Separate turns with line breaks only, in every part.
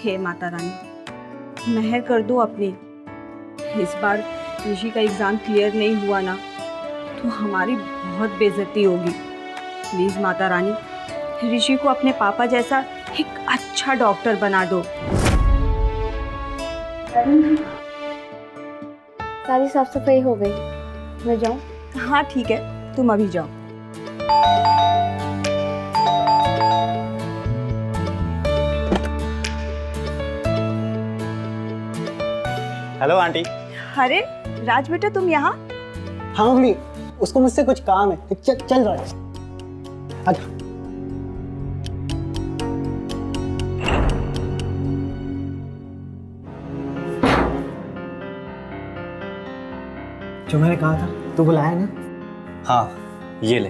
हे माता रानी, मेहर कर दो अपनी। इस बार ऋषि का एग्ज़ाम क्लियर नहीं हुआ ना तो हमारी बहुत बेइज्जती होगी। प्लीज़ माता रानी, ऋषि को अपने पापा जैसा एक अच्छा डॉक्टर बना दो।
सारी साफ सफाई हो गई, मैं जाऊँ?
हाँ ठीक है, तुम अभी जाओ।
Hello aunty.
अरे राज बेटा, तुम यहाँ?
हाँ मम्मी, उसको मुझसे कुछ काम है। चल रहा है। अच्छा। जो मैंने कहा था, तू बुलाया ना?
हाँ, ये ले।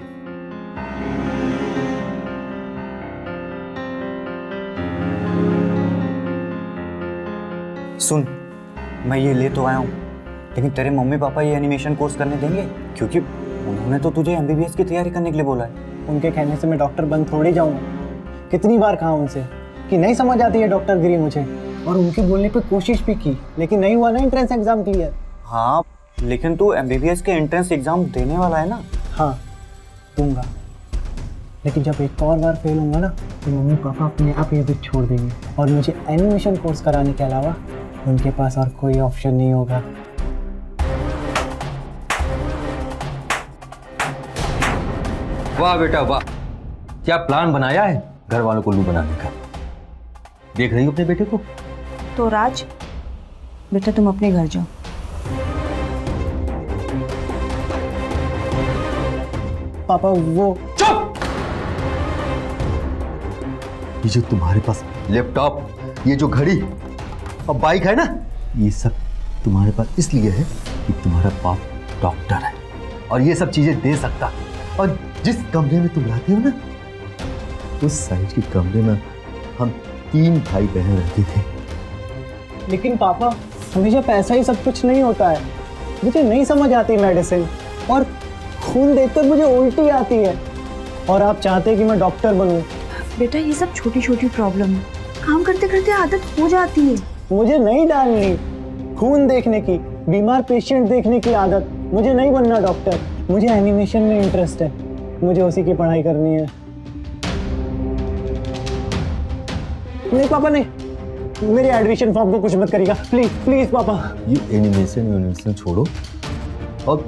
सुन, मैं ये ले तो आया हूँ, लेकिन तेरे मम्मी पापा ये एनिमेशन कोर्स करने देंगे? क्योंकि उन्होंने तो तुझे एमबीबीएस की तैयारी करने के लिए बोला है।
उनके कहने से मैं डॉक्टर बन थोड़ी जाऊंगा। कितनी बार कहा उनसे कि नहीं समझ आती है डॉक्टर गिरी मुझे, और उनके बोलने पे कोशिश भी की, लेकिन नहीं हुआ ना एंट्रेंस एग्जाम क्लियर।
हाँ, लेकिन तू एमबीबीएस के एंट्रेंस एग्जाम देने वाला है ना?
हाँ दूंगा, लेकिन जब एक और बार फेल होऊंगा ना तो मम्मी पापा अपने आप ये भी छोड़ देंगे, और मुझे एनिमेशन कोर्स कराने के अलावा उनके पास और कोई ऑप्शन नहीं होगा।
वाह बेटा वाह, क्या प्लान बनाया है घर वालों को उल्लू बनाने का। देख रही हो अपने बेटे को?
तो राज बेटा, तुम अपने घर जाओ।
पापा वो
चुप! ये जो तुम्हारे पास लैपटॉप, ये जो घड़ी और बाइक है ना, ये सब तुम्हारे पास इसलिए है कि तुम्हारा बाप डॉक्टर है और ये सब चीजें दे सकता। और जिस कमरे में तुम रहते हो ना, उस साइज के कमरे में हम 3 भाई बहन रहते थे।
लेकिन पापा, हमेशा पैसा ही सब कुछ नहीं होता है। मुझे नहीं समझ आती मेडिसिन, और खून देखकर मुझे उल्टी आती है, और आप चाहते हैं कि मैं डॉक्टर बनूं।
बेटा ये सब छोटी छोटी प्रॉब्लम है, काम करते करते आदत हो जाती है।
मुझे नहीं डालनी खून देखने की, बीमार पेशेंट देखने की आदत। मुझे नहीं बनना डॉक्टर, मुझे एनिमेशन में इंटरेस्ट है, मुझे उसी की पढ़ाई करनी है। नहीं पापा नहीं, मेरे एडमिशन फॉर्म को कुछ मत करिएगा, प्लीज प्लीज पापा।
ये एनिमेशन छोड़ो और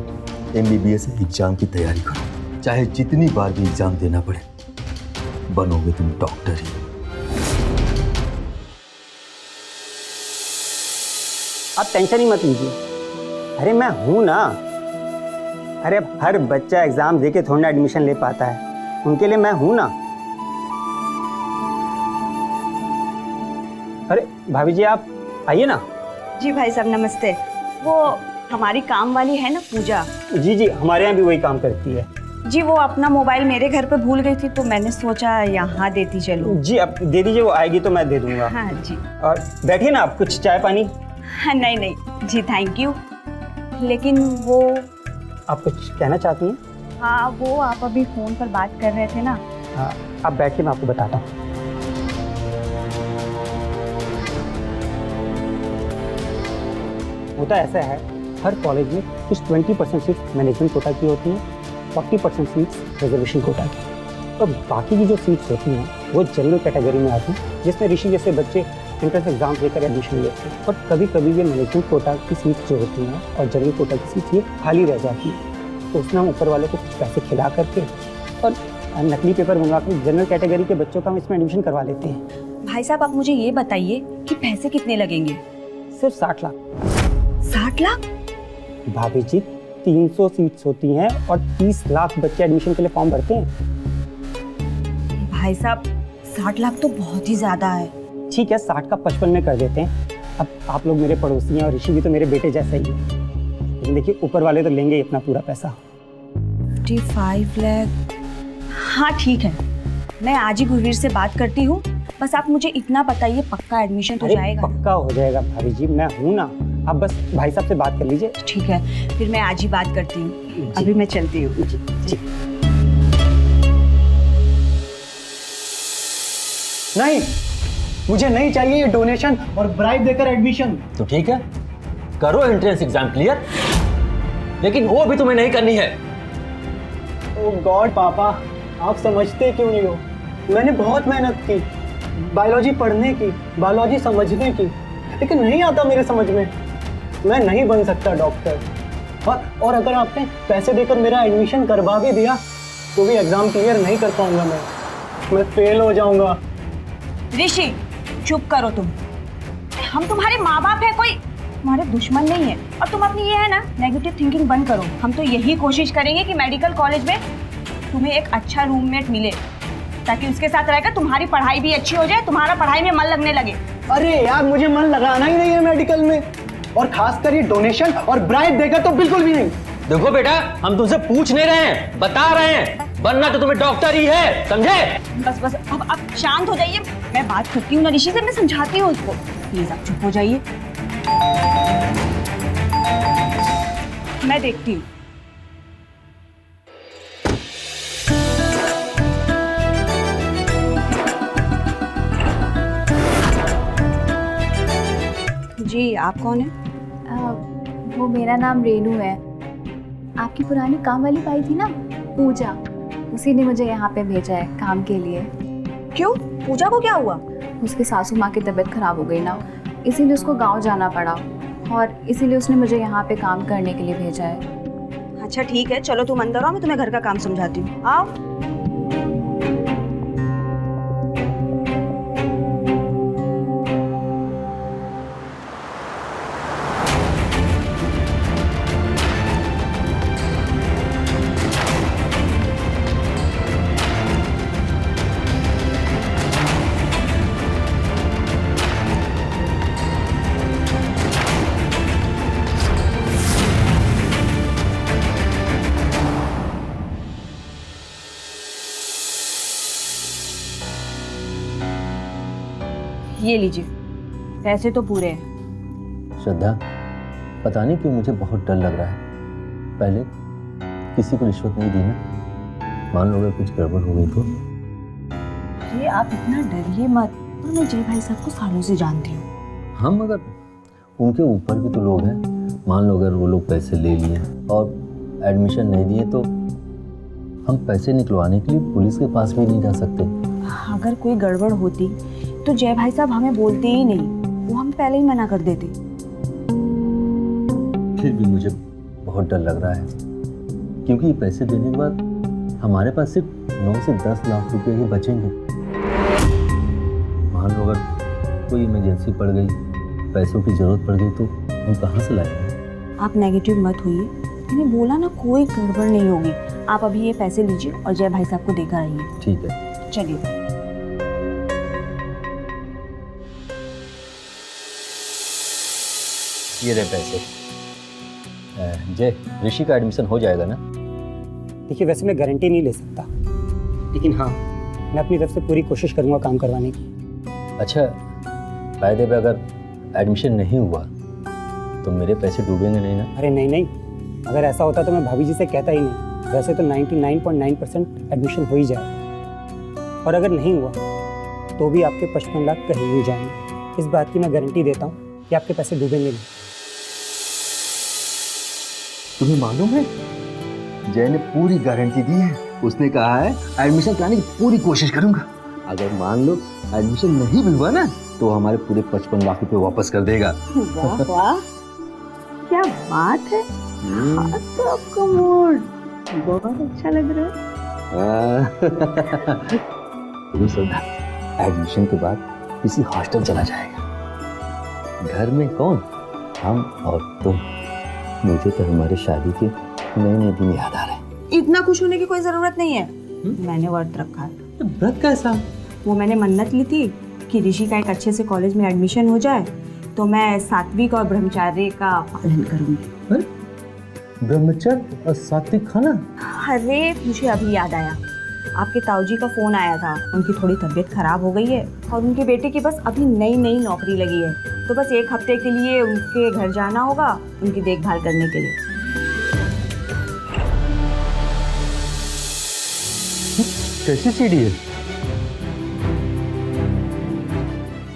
एमबीबीएस एग्जाम की तैयारी करो। चाहे जितनी बार भी एग्जाम देना पड़े, बनोगे तुम डॉक्टर ही।
आप टेंशन ही मत लीजिए, अरे मैं हूं ना। अरे हर बच्चा एग्जाम देके थोड़ा ना एडमिशन ले पाता है, उनके लिए मैं हूं ना। अरे भाभी जी आप आइए ना।
जी भाई साहब नमस्ते। वो हमारी काम वाली है ना पूजा?
जी जी, हमारे यहाँ भी वही काम करती है।
जी वो अपना मोबाइल मेरे घर पे भूल गई थी, तो मैंने सोचा यहाँ देती चलो।
जी आप दे दीजिए, वो आएगी तो मैं दे दूंगा।
हाँ जी।
और बैठिए ना, आप कुछ चाय पानी।
हाँ नहीं नहीं जी थैंक यू। लेकिन वो
आप कुछ कहना चाहती हैं?
हाँ वो आप अभी फोन पर बात कर रहे थे ना।
हाँ आप बैठिए, मैं आपको बताता हूँ। होता ऐसा है, हर कॉलेज में कुछ 20% सीट्स मैनेजमेंट कोटा की होती हैं, 40% सीट्स रिजर्वेशन कोटा की, और बाकी की जो सीट्स होती हैं वो जनरल कैटेगरी में आती हैं, जिसमें ऋषि जैसे बच्चे एंट्रेंस एग्जाम देकर एडमिशन लेते हैं। और कभी कभी ये मैनेजमेंट कोटा की सीट्स जो होती हैं और जनरल कोटा की सीट्स ये खाली रह जाती है, तो उसमें हम ऊपर वाले को कुछ पैसे खिला करके और नकली पेपर मंगा कर जनरल कैटेगरी के बच्चों का हम इसमें एडमिशन करवा लेते हैं।
भाई साहब आप मुझे ये बताइए कि पैसे कितने लगेंगे?
सिर्फ 60 लाख।
60 लाख?
भाभी जी 300 सीट्स होती हैं और 30 लाख बच्चे एडमिशन के लिए फॉर्म भरते हैं।
भाई साहब 60 लाख तो बहुत ही ज्यादा है।
ठीक है, 60 का 55 में कर देते हैं। अब आप लोग मेरे पड़ोसी हैं और ऋषि भी तो मेरे बेटे जैसा ही है, लेकिन देखिए ऊपर वाले तो लेंगे ही अपना पूरा पैसा।
55 लाख। हाँ ठीक है, मैं आज ही गुरवीर से बात करती हूँ। बस आप मुझे इतना बताइए पक्का एडमिशन हो जाएगा?
पक्का हो जाएगा भाभी जी, मैं हूँ ना। आप बस भाई साहब से बात कर लीजिए।
ठीक है, फिर मैं आज ही बात करती हूँ। अभी मैं चलती हूँ।
जी।
नहीं मुझे नहीं चाहिए ये डोनेशन और ब्राइब देकर एडमिशन।
तो ठीक है, करो एंट्रेंस एग्जाम क्लियर, लेकिन वो भी तुम्हें नहीं करनी है।
ओह गॉड पापा, आप समझते क्यों नहीं हो? मैंने बहुत मेहनत की बायोलॉजी पढ़ने की, बायोलॉजी समझने की, लेकिन नहीं आता मेरे समझ में। मैं नहीं बन सकता डॉक्टर। और अगर आपने पैसे देकर मेरा एडमिशन करवा भी दिया तो भी एग्जाम क्लियर नहीं कर पाऊंगा। मैं फेल हो जाऊंगा।
ऋषि चुप करो तुम। हम तुम्हारे माँ बाप है, कोई तुम्हारे दुश्मन नहीं है। और तुम अपनी ये है ना नेगेटिव थिंकिंग बंद करो। हम तो यही कोशिश करेंगे कि मेडिकल कॉलेज में तुम्हें एक अच्छा रूममेट मिले, ताकि उसके साथ रहकर तुम्हारी पढ़ाई भी अच्छी हो जाए, तुम्हारा पढ़ाई में मन लगने लगे।
अरे यार, मुझे मन लगाना ही नहीं है मेडिकल में, और खासकर ये डोनेशन और ब्राइब देकर तो बिल्कुल भी नहीं।
देखो बेटा, हम तुमसे पूछ नहीं रहे हैं, बता रहे हैं। बनना तो तुम्हें डॉक्टर ही है, समझे?
बस बस अब शांत हो जाइए। मैं बात करती हूँ ना ऋषि से, मैं समझाती हूँ उसको। प्लीज आप चुप हो जाइए, मैं देखती हूँ। जी आप कौन है?
वो मेरा नाम रेनू है। आपकी पुरानी काम वाली पाई थी ना, पूजा, उसी ने मुझे यहाँ पे भेजा है काम के लिए।
क्यों? पूजा को क्या हुआ?
उसकी सासू माँ की तबीयत खराब हो गई ना, इसीलिए उसको गांव जाना पड़ा, और इसीलिए उसने मुझे यहाँ पे काम करने के लिए भेजा है।
अच्छा ठीक है, चलो तुम अंदर आओ, मैं तुम्हें घर का काम समझाती हूँ। आओ। ये लीजिए, पैसे तो पूरे हैं।
श्रद्धा, पता नहीं क्यों मुझे बहुत डर लग रहा है। पहले किसी को रिश्वत नहीं दी ना, मान लो अगर कुछ गड़बड़ हो गई तो।
ये आप इतना डरिए मत, और मैं जय भाई साहब को सालों से जानती हूँ।
हम अगर उनके ऊपर भी तो लोग हैं, मान लो अगर वो लोग पैसे ले लिए और एडमिशन नहीं दिए तो हम पैसे निकलवाने के लिए पुलिस के पास भी नहीं जा सकते।
अगर कोई गड़बड़ होती तो जय भाई साहब हमें बोलते ही नहीं, वो हम पहले ही मना कर देते।
फिर भी मुझे बहुत डर लग रहा है, क्योंकि पैसे देने के बाद हमारे पास सिर्फ 9 से 10 लाख रुपए ही बचेंगे। मान लो अगर कोई इमरजेंसी पड़ गई, पैसों की जरूरत पड़ गई तो हम कहाँ से लाएंगे?
आप नेगेटिव मत होइए, मैंने बोला ना कोई गड़बड़ नहीं होगी। आप अभी ये पैसे लीजिए और जय भाई साहब को देकर आइए।
ठीक है,
चलिए।
ये रहे पैसे। जय, ऋषि का एडमिशन हो जाएगा ना?
देखिए, वैसे मैं गारंटी नहीं ले सकता, लेकिन हाँ, मैं अपनी तरफ से पूरी कोशिश करूँगा काम करवाने की।
अच्छा, फायदे पे अगर एडमिशन नहीं हुआ तो मेरे पैसे डूबेंगे नहीं ना?
अरे नहीं नहीं, अगर ऐसा होता तो मैं भाभी जी से कहता ही नहीं। वैसे तो 99.9% एडमिशन हो ही जाएगा, और अगर नहीं हुआ तो भी आपके 55 लाख कहीं नहीं जाएंगे। इस बात की मैं गारंटी देता हूँ कि आपके पैसे डूबेंगे नहीं।
तुम्हें मालूम है, जय ने पूरी गारंटी दी है। उसने कहा है एडमिशन कराने की पूरी कोशिश करूंगा। अगर मान लो एडमिशन नहीं भी हुआ ना तो हमारे पूरे 55 लाख रुपए वापस कर देगा।
वाह वाह, क्या बात है। आज तो आपका मूड बहुत अच्छा लग रहा है।
तो श्रद्धा, एडमिशन के बाद किसी हॉस्टल चला जाएगा। घर में कौन, हम और तुम। मुझे तो हमारे शादी के नए दिन याद आ रहे हैं।
इतना खुश होने की कोई जरूरत नहीं है। मैंने व्रत रखा है।
व्रत कैसा?
वो मैंने मन्नत ली थी कि ऋषि का एक अच्छे से कॉलेज में एडमिशन हो जाए, तो मैं सात्विक और ब्रह्मचार्य का पालन करूंगी।
ब्रह्मचर्य और सात्विक खाना?
अरे मुझे अभी याद आया, आपके ताऊजी का फोन आया था। उनकी थोड़ी तबीयत खराब हो गई है और उनके बेटे की बस अभी नई नौकरी लगी है, तो बस 1 हफ्ते के लिए उनके घर जाना होगा उनकी देखभाल करने के लिए।
कैसी सीढ़ी है?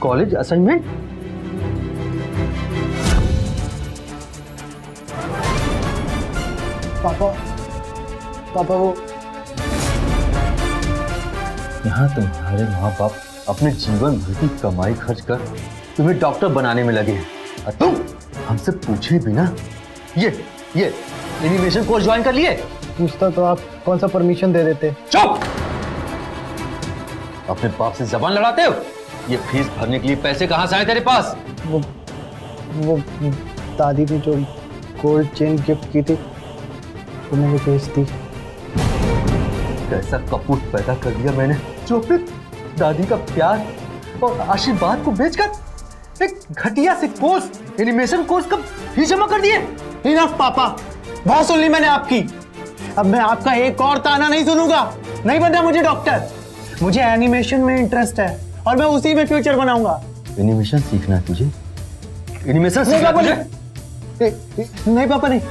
College assignment?
पापा पापा वो
यहाँ तुम्हारे माँ बाप अपने जीवन भर की कमाई खर्च कर तुम्हें डॉक्टर बनाने में लगे हैं और तुम हमसे पूछे बिना ये एनिमेशन कोर्स ज्वाइन कर लिए।
पूछता तो आप कौन सा परमिशन दे देते।
चुप! अपने बाप से जबान लड़ाते हो? ये फीस भरने के लिए पैसे कहाँ से आए तेरे पास?
वो दादी ने जो गोल्ड चेन गिफ्ट की थी वो मैंने बेच दी।
कैसा कपूत पैदा कर दिया मैंने, जो फिर दादी का प्यार और आशीर्वाद को बेचकर एक घटिया से कोर्स, एनिमेशन कोर्स का फीस जमा कर दिए।
इनफ पापा, बहुत सुन ली मैंने आपकी। अब मैं आपका एक और ताना नहीं सुनूंगा। नहीं बनना मुझे डॉक्टर, मुझे एनिमेशन में इंटरेस्ट है और मैं उसी में फ्यूचर बनाऊंगा।
एनिमेशन सीखना है तुझे? एनिमेशन
नहीं
सीखना
पापा
तुझे?
नहीं पापा नहीं,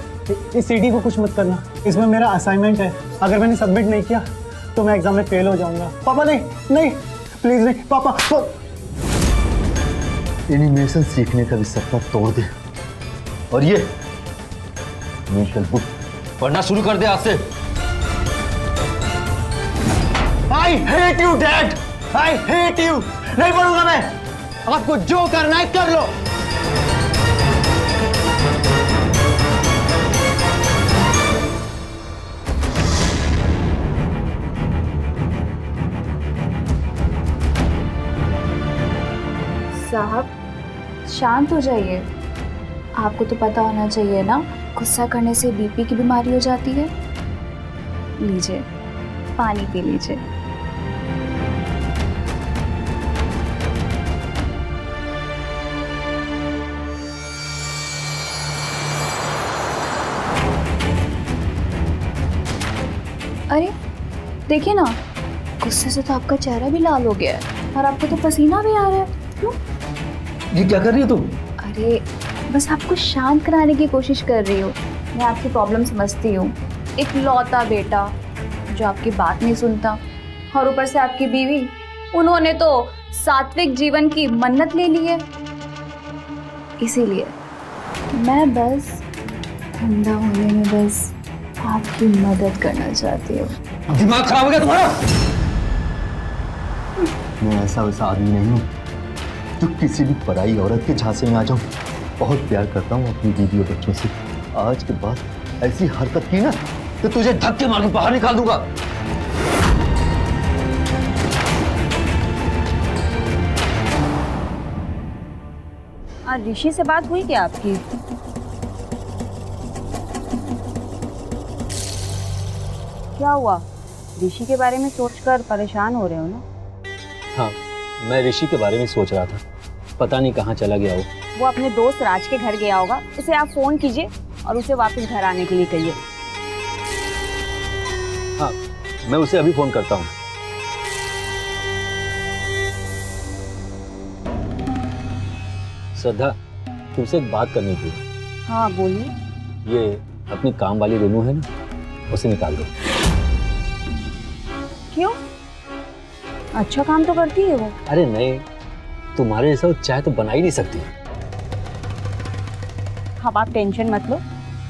इस सीडी को कुछ मत करना। इसमें मेरा असाइनमेंट है, अगर मैंने सबमिट नहीं किया तो मैं एग्जाम में फेल हो जाऊंगा। पापा नहीं नहीं, प्लीज नहीं पापा।
एनिमेशन सीखने का भी सपना तोड़ दे और ये मेंटल बुक पढ़ना शुरू कर दे आज से।
I hate you, Dad! I hate you! नहीं पढ़ूंगा मैं। आपको जो करना है कर लो।
साहब शांत हो जाइए। आपको तो पता होना चाहिए ना, गुस्सा करने से बीपी की बीमारी हो जाती है। लीजिए पानी पी लीजिए। अरे देखिए ना, गुस्से से तो आपका चेहरा भी लाल हो गया है और आपको तो पसीना भी आ रहा है। क्यों?
ये क्या कर रही हो तुम?
अरे बस आपको शांत कराने की कोशिश कर रही हूँ। मैं आपकी प्रॉब्लम समझती हूँ। एक लौता बेटा जो आपकी बात नहीं सुनता, और ऊपर से आपकी बीवी, उन्होंने तो सात्विक जीवन की मन्नत ले ली है। इसीलिए मैं बस ठंडा होने में बस आपकी मदद करना चाहती हूँ।
दिमाग खराब हो गया तुम्हारा? मैं ऐसा वैसा आदमी नहीं हूँ जो किसी भी पराई औरत के झांसे में आ जाऊं। बहुत प्यार करता हूँ अपनी बीवी और बच्चों से। आज के बाद ऐसी हरकत की ना तो तुझे धक्के मार के बाहर निकाल दूंगा।
ऋषि से बात हुई क्या आपकी? क्या हुआ? ऋषि के बारे में सोचकर परेशान हो रहे हो ना?
हाँ, मैं ऋषि के बारे में सोच रहा था, पता नहीं कहाँ चला गया
वो अपने दोस्त राज के घर गया होगा। उसे आप फोन कीजिए और उसे वापस घर आने के लिए कहिए।
हाँ, मैं उसे अभी फोन करता हूँ। श्रद्धा, तुमसे एक बात करनी थी।
हाँ बोलिए।
ये अपनी काम वाली रेनू है ना, उसे निकाल दो।
क्यों? अच्छा काम तो करती है वो।
अरे नहीं, तुम्हारे जैसा वो चाय तो बना ही नहीं सकती।
अब आप टेंशन मत लो,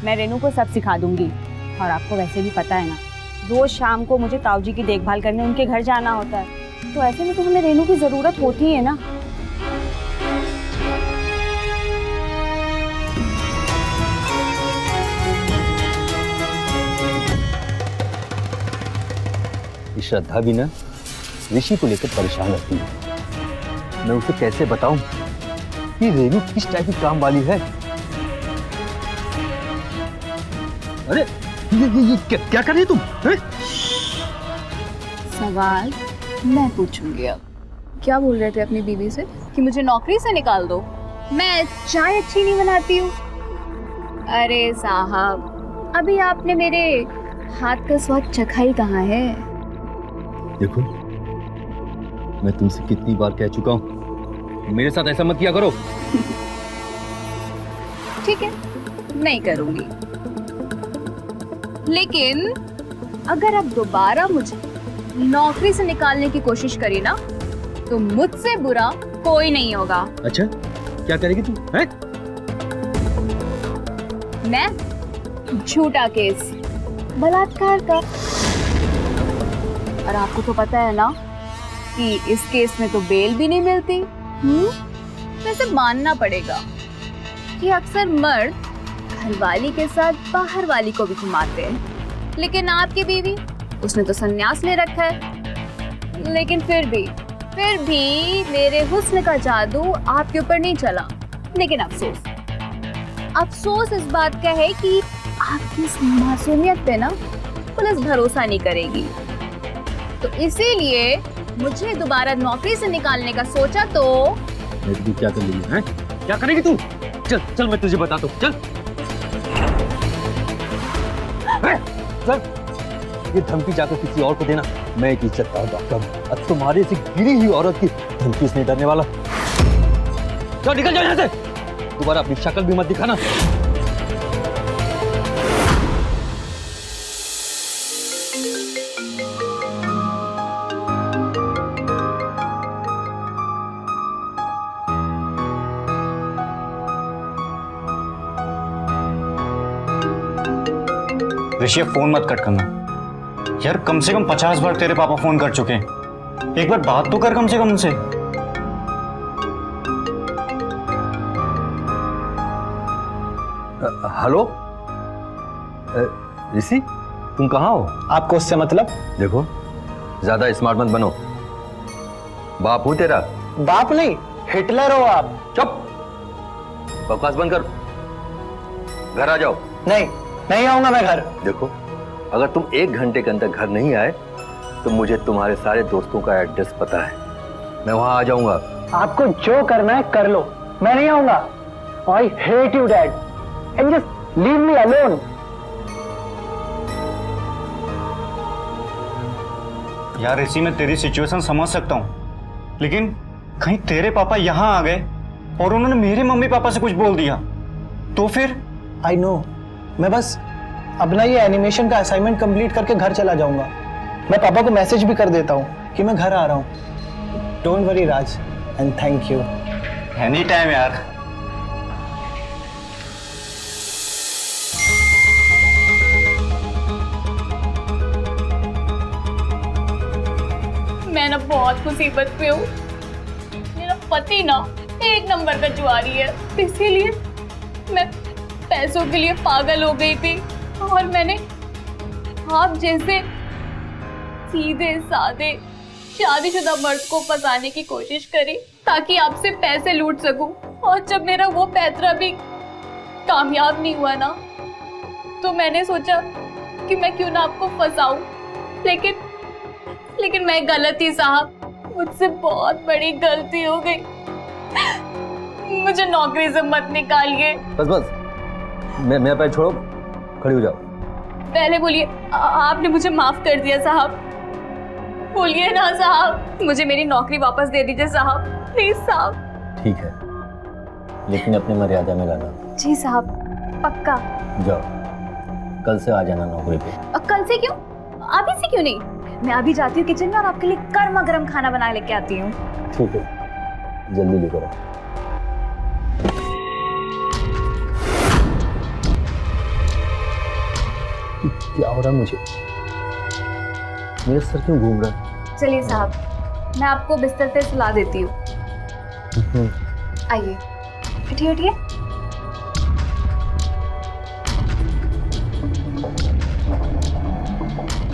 मैं रेनू को सब सिखा दूंगी। और आपको वैसे भी पता है ना, रोज शाम को मुझे ताऊ जी की देखभाल करने उनके घर जाना होता है, तो ऐसे में तो हमें रेनू की जरूरत होती है ना।
श्रद्धा भी ना ऋषि को लेकर परेशान रहती है।
मैं उसे कैसे बताऊं कि रेनू किस टाइप की काम वाली है? अरे ये क्या कर रही है तुम?
सवाल मैं पूछूंगी अब। क्या बोल रहे थे अपनी बीवी से कि मुझे नौकरी से निकाल दो, मैं चाय अच्छी नहीं बनाती हूँ? अरे साहब, अभी आपने मेरे हाथ का स्वाद चखा ही कहाँ है।
देखो, मैं तुमसे कितनी बार कह चुका हूँ, मेरे साथ ऐसा मत किया करो।
ठीक है, नहीं करूंगी, लेकिन अगर आप दोबारा मुझे नौकरी से निकालने की कोशिश करी ना, तो मुझसे बुरा कोई नहीं होगा।
अच्छा, क्या करेगी तू? हैं?
मैं झूठा केस, बलात्कार का। और आपको तो पता है ना कि इस केस में तो बेल भी नहीं मिलती। वैसे मानना पड़ेगा कि अक्सर मर्द घरवाली के साथ बाहर वाली को भी घुमाते हैं, लेकिन आपकी बीवी, उसने तो संन्यास ले रखा है। लेकिन फिर भी मेरे हुस्न का जादू आपके ऊपर नहीं चला। लेकिन अफसोस इस बात का है कि आपकी इस मासूमियत पे ना पुलिस भरोसा नहीं करेगी। तो इसीलिए मुझे दोबारा नौकरी से निकालने का सोचा तो
तू क्या कर लेगी? हैं? क्या करेगी तू? चल चल, मैं तुझे बताता हूँ। चल चल, ये धमकी जाकर किसी और को देना। मैं एक इज्जतदार डॉक्टर हूँ, अब तुम्हारे से गिरी हुई औरत की धमकी से नहीं डरने वाला। चल निकल जाओ यहाँ से, दोबारा अपनी शक्ल भी मत दिखाना।
ऋषि, फोन मत कट करना यार। कम से कम 50 बार तेरे पापा फोन कर चुके हैं, एक बार बात तो कर कम से कम उनसे।
हेलो ऋषि, तुम कहाँ हो?
आपको उससे मतलब?
देखो, ज्यादा स्मार्ट मत बनो। बाप हूं तेरा।
बाप नहीं, हिटलर हो आप।
चुप, बकवास बंद कर, घर आ जाओ।
नहीं आऊंगा मैं घर।
देखो, अगर तुम 1 घंटे के अंदर घर नहीं आए तो मुझे तुम्हारे सारे दोस्तों का एड्रेस पता है, मैं वहां आ जाऊंगा।
आपको जो करना है कर लो, मैं नहीं आऊंगा। I hate you dad, and just leave me alone.
यार ऋषि, मैं तेरी सिचुएशन समझ सकता हूँ, लेकिन कहीं तेरे पापा यहाँ आ गए और उन्होंने मेरे मम्मी पापा से कुछ बोल दिया तो फिर?
आई नो, मैं बस अपना ये एनिमेशन का असाइनमेंट कंप्लीट करके घर चला जाऊंगा। मैं पापा को मैसेज भी कर देता हूँ कि मैं घर आ रहा हूँ। Don't worry Raj, and thank you.
Any time यार।
मैं ना बहुत मुसीबत पे हूँ। मेरा पति ना 1 नंबर का जुआरी है, इसीलिए मैं पैसों के लिए पागल हो गई थी और मैंने आप जैसे सीधे साधे शादीशुदा मर्द को फंसाने की कोशिश करी ताकि आपसे पैसे लूट सकूं। और जब मेरा वो पैतरा भी कामयाब नहीं हुआ ना, तो मैंने सोचा कि मैं क्यों ना आपको फंसाऊं। लेकिन मैं गलत थी साहब, मुझसे बहुत बड़ी गलती हो गई। मुझे नौकरी से मत निकालिए।
बस मैं पैर छोड़ो, खड़ी हो जाओ।
पहले बोलिए, आपने मुझे माफ कर दिया साहब। बोलिए ना साहब, मुझे मेरी नौकरी वापस दे दीजिए साहब, प्लीज साहब।
ठीक है, लेकिन अपनी मर्यादा में रहना।
जी साहब, पक्का।
जाओ, कल से आ जाना नौकरी पे।
कल से क्यों? अभी से क्यों नहीं? मैं अभी जाती हूँ किचन में और आपके लिए गर्मा गर्म खाना बना लेके आती हूँ।
ठीक है, जल्दी लेकर आओ। क्या हो रहा है मुझे? मेरा सर क्यों घूम रहा है?
चलिए साहब, मैं आपको बिस्तर पे सुला देती हूँ। आइए, उठिए उठिए।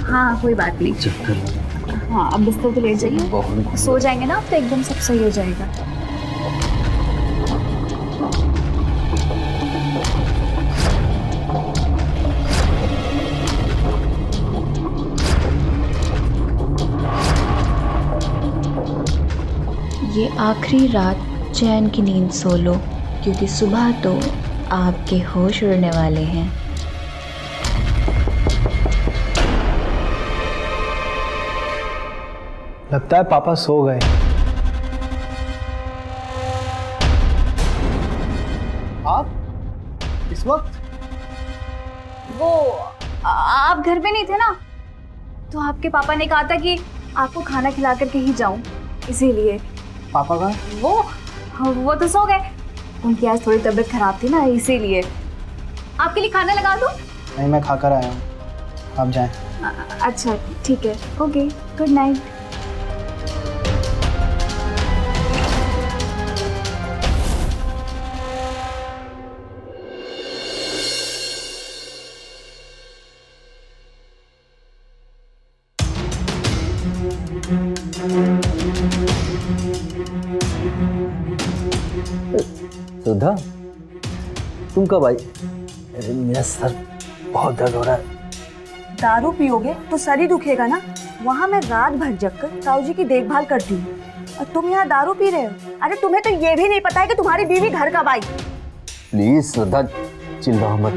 हाँ, कोई बात नहीं।
चक्कर।
हाँ, अब बिस्तर पे लेट जाइए।
बहुत
सो जाएंगे ना तो एकदम सब सही हो जाएगा।
ये आखिरी रात चैन की नींद सो लो, क्योंकि सुबह तो आपके होश उड़ने वाले हैं।
लगता है पापा सो गए। आप इस वक्त?
वो आप घर पे नहीं थे ना, तो आपके पापा ने कहा था कि आपको खाना खिला करके ही जाऊं, इसीलिए।
पापा का?
वो तो सो गए। उनकी आज थोड़ी तबीयत खराब थी ना, इसीलिए। आपके लिए खाना लगा दूं?
नहीं, मैं खाकर आया हूँ, आप जाएं।
अच्छा ठीक है, ओके, गुड नाइट।
सुधा, तुम कब आई? अरे मेरा सर बहुत दर्द हो रहा है।
दारू पियोगे तो सर ही दुखेगा ना। वहाँ मैं रात भर जगकर ताऊ जी की देखभाल करती हूँ और तुम यहाँ दारू पी रहे हो। अरे तुम्हें तो ये भी नहीं पता है कि तुम्हारी बीवी घर कब आई।
प्लीज श्रद्धा, चिल्लाओ मत,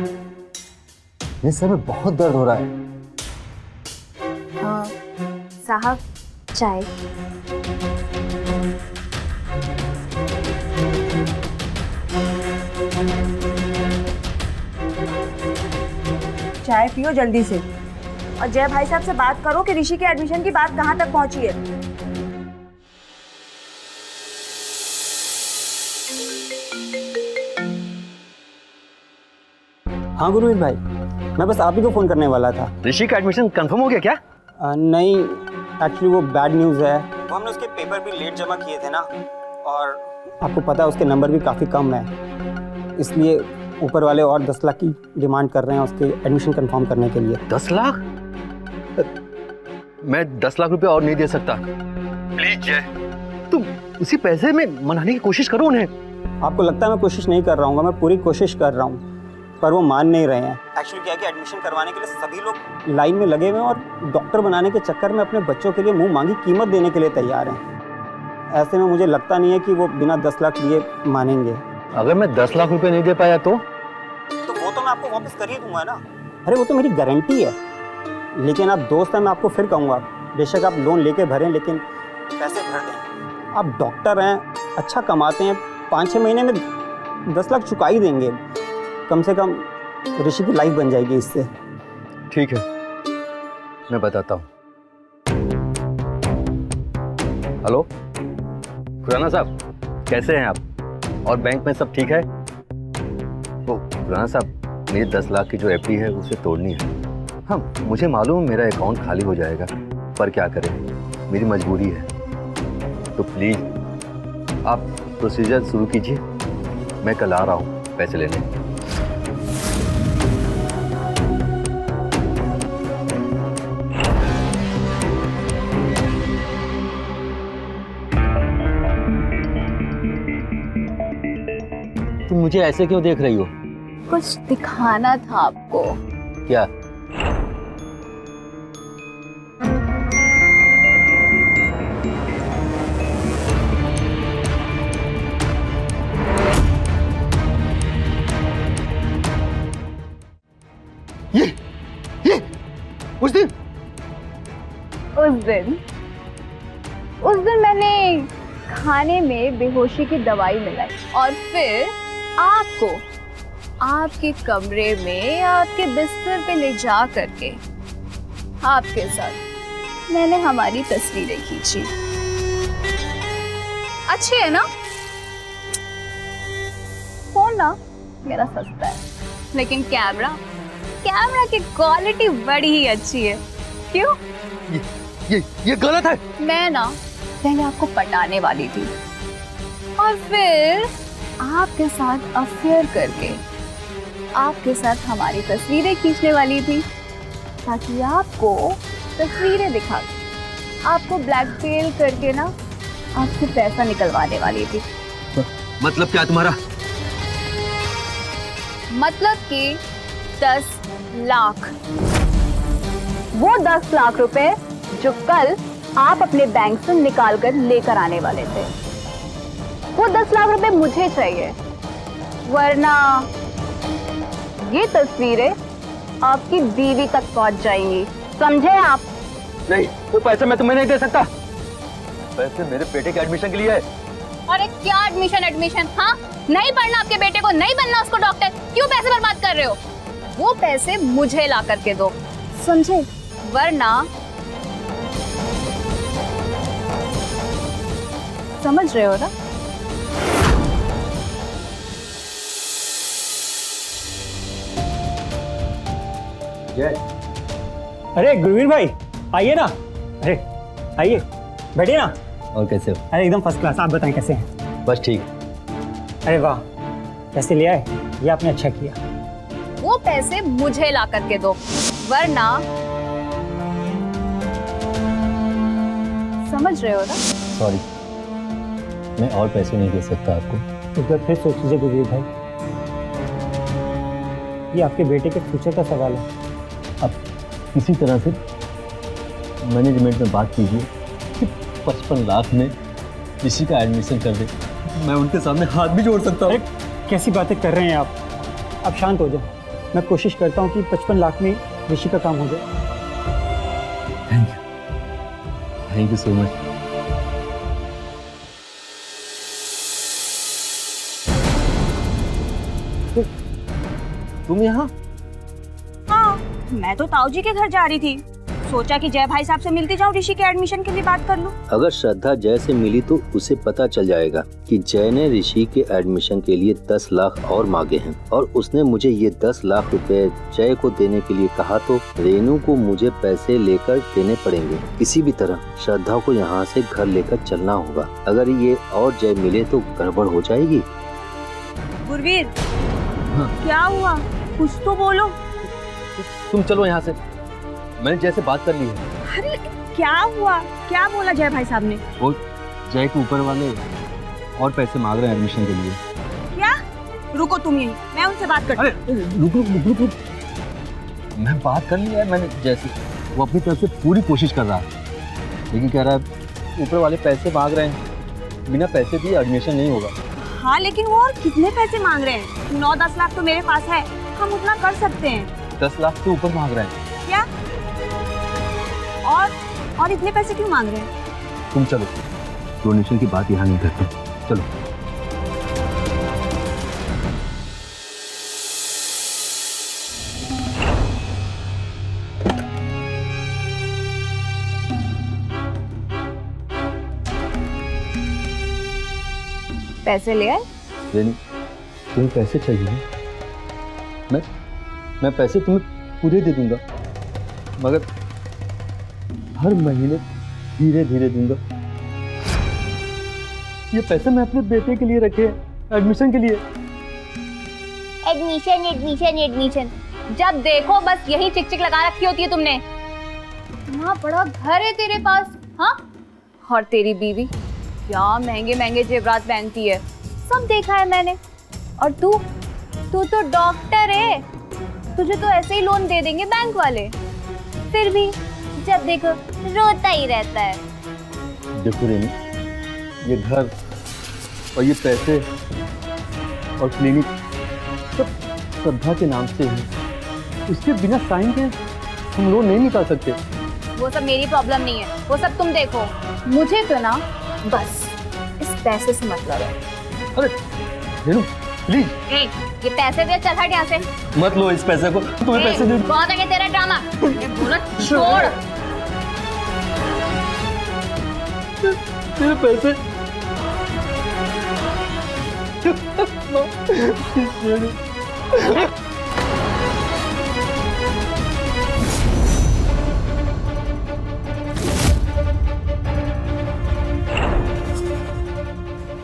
मेरे सर में बहुत दर्द हो रहा है।
साहब, चाय।
चाय पियो जल्दी से और जय भाई साहब से बात करो कि ऋषि के एडमिशन की बात कहाँ तक पहुँची है।
हाँ गुरमीत भाई, मैं बस आप ही को फ़ोन करने वाला था।
ऋषि का एडमिशन कंफर्म हो गया क्या?
नहीं, एक्चुअली वो बैड न्यूज़ है। वो हमने उसके पेपर भी लेट जमा किए थे ना, और आपको पता है उसके नंबर भी काफ़ी कम है, इसलिए ऊपर वाले और 10 लाख की डिमांड कर रहे हैं उसके एडमिशन कंफर्म करने के लिए।
10 लाख? मैं 10 लाख रुपए और नहीं दे सकता। प्लीज जय, तुम उसी पैसे में मनाने की कोशिश करो उन्हें।
आपको लगता है मैं कोशिश नहीं कर रहा हूँ? मैं पूरी कोशिश कर रहा हूँ, पर वो मान नहीं रहे हैं। एक्चुअली क्या है कि एडमिशन करवाने के लिए सभी लोग लाइन में लगे हुए हैं और डॉक्टर बनाने के चक्कर में अपने बच्चों के लिए मुंह मांगी कीमत देने के लिए तैयार हैं। ऐसे में मुझे लगता नहीं है कि वो बिना 10 लाख लिए मानेंगे।
अगर मैं 10 लाख रुपए नहीं दे पाया तो
वो तो मैं आपको वापस कर ही दूंगा ना। अरे वो तो मेरी गारंटी है, लेकिन आप दोस्त हैं, मैं आपको फिर कहूँगा, बेशक आप लोन लेके भरें लेकिन पैसे भर दें। आप डॉक्टर हैं, अच्छा कमाते हैं, 5-6 महीने में 10 लाख चुका ही देंगे। कम से कम ऋषि की लाइफ बन जाएगी इससे।
ठीक है, मैं बताता हूँ। हेलो खुराना साहब, कैसे हैं आप? और बैंक में सब ठीक है? वो खुराना साहब, मेरी 10 लाख की जो एफडी है उसे तोड़नी है। हाँ, मुझे मालूम मेरा अकाउंट खाली हो जाएगा, पर क्या करें, मेरी मजबूरी है। तो प्लीज़ आप प्रोसीजर शुरू कीजिए, मैं कल आ रहा हूँ पैसे लेने। तुम मुझे ऐसे क्यों देख रही हो?
कुछ दिखाना था आपको।
क्या?
ये उस दिन
मैंने खाने में बेहोशी की दवाई मिलाई और फिर आपको आपके कमरे में आपके बिस्तर पे ले जा करके आपके साथ मैंने हमारी तस्वीरें खींची। अच्छी है ना? फोन ना मेरा सस्ता है, लेकिन कैमरा की क्वालिटी बड़ी ही अच्छी है। क्यों?
ये गलत है।
मैं ना पहले आपको पटाने वाली थी और फिर आपके साथ अफेयर करके आपके साथ हमारी तस्वीरें खींचने वाली थी, ताकि आपको तस्वीरें दिखा आपको ब्लैकमेल करके ना आपसे पैसा निकलवाने वाली थी।
मतलब क्या तुम्हारा?
मतलब कि 10 लाख। वो 10 लाख रुपए जो कल आप अपने बैंक से निकाल कर लेकर आने वाले थे, वो 10 लाख रुपए मुझे चाहिए, वरना ये तस्वीरें आपकी बीवी तक पहुंच जाएंगी। समझे आप?
नहीं, वो पैसे मैं तुम्हें नहीं दे सकता। पैसे मेरे बेटे के एडमिशन के लिए है।
अरे क्या एडमिशन? हाँ, नहीं पढ़ना आपके बेटे को, नहीं बनना उसको डॉक्टर, क्यों पैसे बर्बाद कर रहे हो? वो पैसे मुझे ला करके दो, समझे? वरना समझ रहे हो ना?
जय,
अरे गुरवीर भाई आइए ना। अरे आइए, बैठिए ना।
और कैसे हो?
अरे एकदम फर्स्ट क्लास। आप बताएं कैसे हैं?
बस ठीक।
अरे वाह, पैसे ले आए, ये आपने अच्छा किया।
वो पैसे मुझे ला करके दो, वरना समझ रहे हो ना?
सॉरी, मैं और पैसे नहीं दे सकता आपको।
एक बार फिर सोच लीजिए गुरवीर भाई, ये आपके बेटे के फ्यूचर का सवाल है।
अब किसी तरह से मैनेजमेंट में बात कीजिए कि 55 लाख में ऋषि का एडमिशन कर दे। मैं उनके सामने हाथ भी जोड़ सकता हूँ।
अरे कैसी बातें कर रहे हैं आप शांत हो जाए। मैं कोशिश करता हूँ कि 55 लाख में ऋषि का काम हो जाए।
Thank you so much. तुम यहाँ?
हाँ, मैं तो ताऊ जी के घर जा रही थी, सोचा कि जय भाई साहब से मिलती जाऊं, ऋषि के एडमिशन के लिए बात कर लूं।
अगर श्रद्धा जय से मिली तो उसे पता चल जाएगा कि जय ने ऋषि के एडमिशन के लिए 10 लाख और मांगे हैं और उसने मुझे ये 10 लाख रुपए जय को देने के लिए कहा, तो रेनू को मुझे पैसे लेकर देने पड़ेंगे। किसी भी तरह श्रद्धा को यहाँ से घर लेकर चलना होगा। अगर ये और जय मिले तो गड़बड़ हो जाएगी।
गुरवीर, क्या हुआ? कुछ तो बोलो।
तुम चलो यहाँ से, मैंने जय से बात कर ली है।
अरे क्या हुआ? क्या बोला जय भाई साहब ने?
वो जय के ऊपर वाले और पैसे मांग रहे हैं एडमिशन के लिए।
क्या? रुको तुम यहीं, मैं उनसे बात करती हूँ।
अरे रुको, मैं बात कर ली है मैंने जय से। वो अपनी तरफ से पूरी कोशिश कर रहा है, लेकिन कह रहा है ऊपर वाले पैसे मांग रहे हैं, बिना पैसे दिए एडमिशन नहीं होगा।
हाँ, लेकिन वो और कितने पैसे मांग रहे हैं? 9-10 लाख तो मेरे पास है, हम उतना कर सकते हैं।
10 लाख से ऊपर मांग रहे हैं।
क्या? और इतने पैसे क्यों मांग रहे हैं?
तुम चलो, डोनेशन की बात यहाँ नहीं करते, चलो।
पैसे ले आए?
रेनू, तुम्हें पैसे चाहिए? मैं पैसे तुम्हें पूरे दे दूंगा, मगर हर महीने धीरे धीरे दूंगा। ये पैसे मैं अपने बेटे के लिए रखे हैं, एडमिशन के लिए।
एडमिशन एडमिशन एडमिशन, जब देखो बस यही चिक चिक लगा रखी होती है तुमने। इतना बड़ा घर है तेरे पास, हाँ? और तेरी बीवी क्या महंगे महंगे जेवरात पहनती है, सब देखा है मैंने। और तू तो डॉक्टर है, तुझे तो ऐसे ही लोन दे देंगे बैंक वाले। फिर भी जब देखो रोता ही रहता है।
देखो रेनू, ये घर और ये पैसे और क्लिनिक सब श्रद्धा के नाम से है। उसके बिना साइन के हम लोन नहीं निकाल सकते।
वो सब मेरी प्रॉब्लम नहीं है, वो सब तुम देखो। मुझे तो ना बस इस पैसे से मतलब है।
अरे रेनू प्लीज,
ये पैसे दे, चल हट यहाँ से।
मत लो इस पैसे को, तुम्हें पैसे दे।
बहुत आगे तेरा ड्रामा, ये बोला छोड़।
तेरे पैसे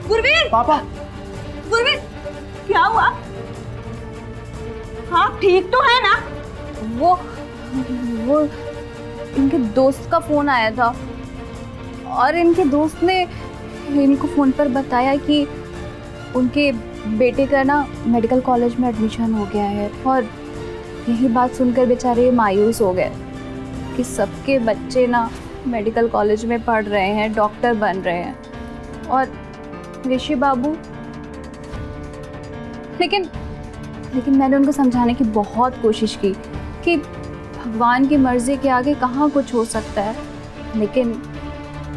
गुरवीर!
पापा,
गुरवीर, क्या हुआ? हाँ, ठीक तो है ना?
वो इनके दोस्त का फोन आया था और इनके दोस्त ने इनको फोन पर बताया कि उनके बेटे का ना मेडिकल कॉलेज में एडमिशन हो गया है। और यही बात सुनकर बेचारे मायूस हो गए कि सबके बच्चे ना मेडिकल कॉलेज में पढ़ रहे हैं, डॉक्टर बन रहे हैं, और ऋषि बाबू। लेकिन मैंने उनको समझाने की बहुत कोशिश की कि भगवान की मर्जी के आगे कहाँ कुछ हो सकता है। लेकिन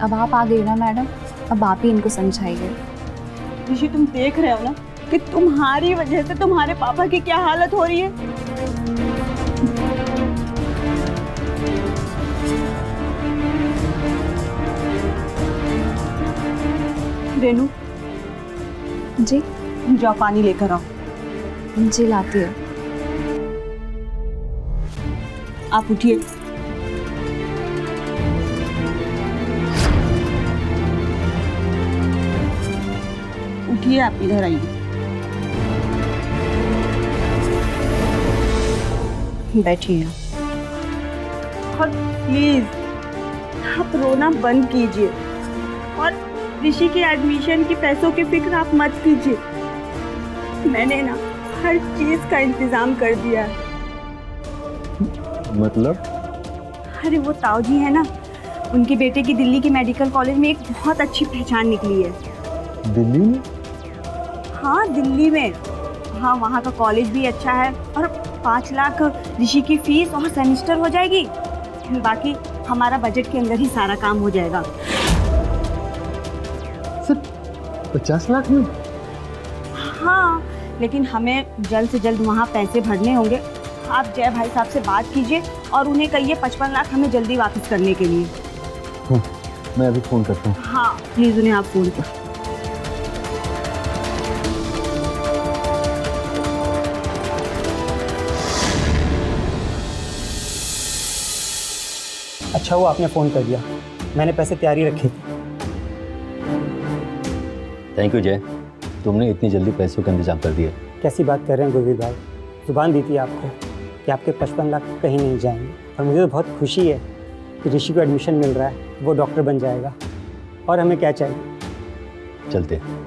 अब आप आ गई ना मैडम, अब आप ही इनको समझाइए।
ऋषि, तुम देख रहे हो ना कि तुम्हारी वजह से तुम्हारे पापा की क्या हालत हो रही है। रेनू,
जी
जाओ पानी लेकर आओ।
जी लाती हूँ।
आप उठिए। उठिए, आप इधर आइए। बैठिए और प्लीज आप रोना बंद कीजिए और ऋषि के एडमिशन की पैसों की फिक्र आप मत कीजिए। मैंने ना हर चीज का इंतजाम कर दिया है।
मतलब?
अरे वो ताऊ जी है ना, उनके बेटे की दिल्ली के मेडिकल कॉलेज में एक बहुत अच्छी पहचान निकली है।
दिल्ली में?
हाँ दिल्ली में। हाँ वहाँ का कॉलेज भी अच्छा है और 5 लाख ऋषि की फीस और सेमेस्टर हो जाएगी। बाकी हमारा बजट के अंदर ही सारा काम हो जाएगा।
सिर्फ 50 लाख में?
हाँ लेकिन हमें जल्द से जल्द वहाँ पैसे भरने होंगे। आप जय भाई साहब से बात कीजिए और उन्हें कहिए 55 लाख हमें जल्दी वापस करने के लिए।
मैं अभी फोन करता हूँ।
हाँ प्लीज़ उन्हें आप फ़ोन करें।
अच्छा हुआ आपने फ़ोन कर दिया, मैंने पैसे तैयारी रखे थे।
थैंक यू जय, तुमने इतनी जल्दी पैसों का इंतजाम कर दिया।
कैसी बात कर रहे हैं गुरवीर भाई, जुबान दी थी आपको कि आपके 55 लाख कहीं नहीं जाएंगे। और मुझे तो बहुत खुशी है कि ऋषि को एडमिशन मिल रहा है, वो डॉक्टर बन जाएगा। और हमें क्या चाहिए?
चलते हैं।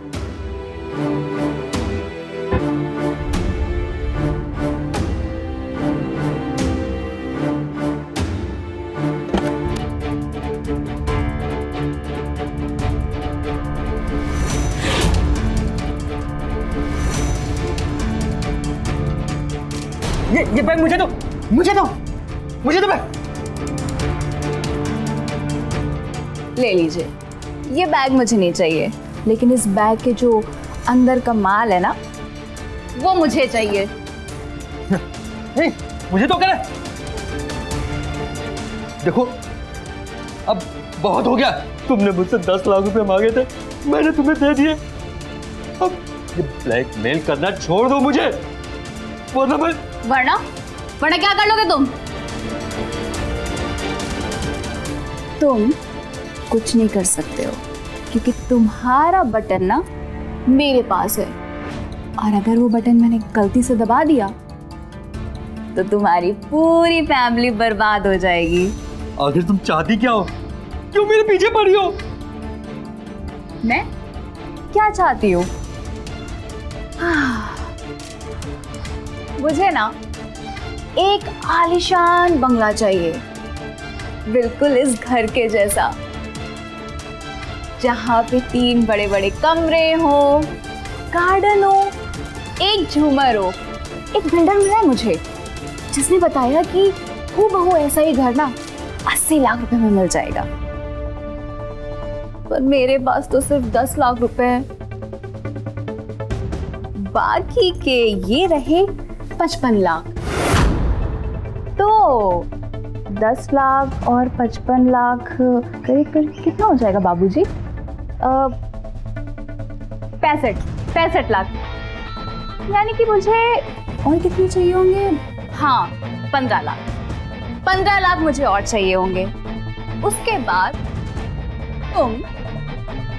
ये बैग मुझे दो, मुझे दो, मुझे दो बैग।
ले लीजिए। ये बैग मुझे नहीं चाहिए, लेकिन इस बैग के जो अंदर का माल है ना, वो मुझे चाहिए।
नहीं, मुझे तो करे। देखो अब बहुत हो गया। तुमने मुझसे 10 लाख रुपए मांगे थे, मैंने तुम्हें दे दिए। अब ये ब्लैकमेल करना छोड़ दो मुझे, वरना मैं
वरना वरना क्या कर लोगे तुम? तुम कुछ नहीं कर सकते हो, क्योंकि तुम्हारा बटन ना मेरे पास है। और अगर वो बटन मैंने गलती से दबा दिया तो तुम्हारी पूरी फैमिली बर्बाद हो जाएगी।
आखिर तुम चाहती क्या हो? क्यों मेरे पीछे पड़ी हो?
मैं क्या चाहती हूँ? मुझे ना एक आलीशान बंगला चाहिए, बिल्कुल इस घर के जैसा, जहाँ पे 3 बड़े बड़े कमरे हो, गार्डन हो, एक झूमर हो। एक बिल्डर मिला है मुझे, जिसने बताया कि हूबहू ऐसा ही घर ना 80 लाख रुपए में मिल जाएगा। पर मेरे पास तो सिर्फ 10 लाख रुपए हैं। बाकी के ये रहे 55 लाख। तो 10 लाख और 55 लाख करीब करीब कितना हो जाएगा बाबूजी? 65 लाख। यानी कि मुझे और कितने चाहिए होंगे? हाँ 15 लाख। 15 लाख मुझे और चाहिए होंगे। उसके बाद तुम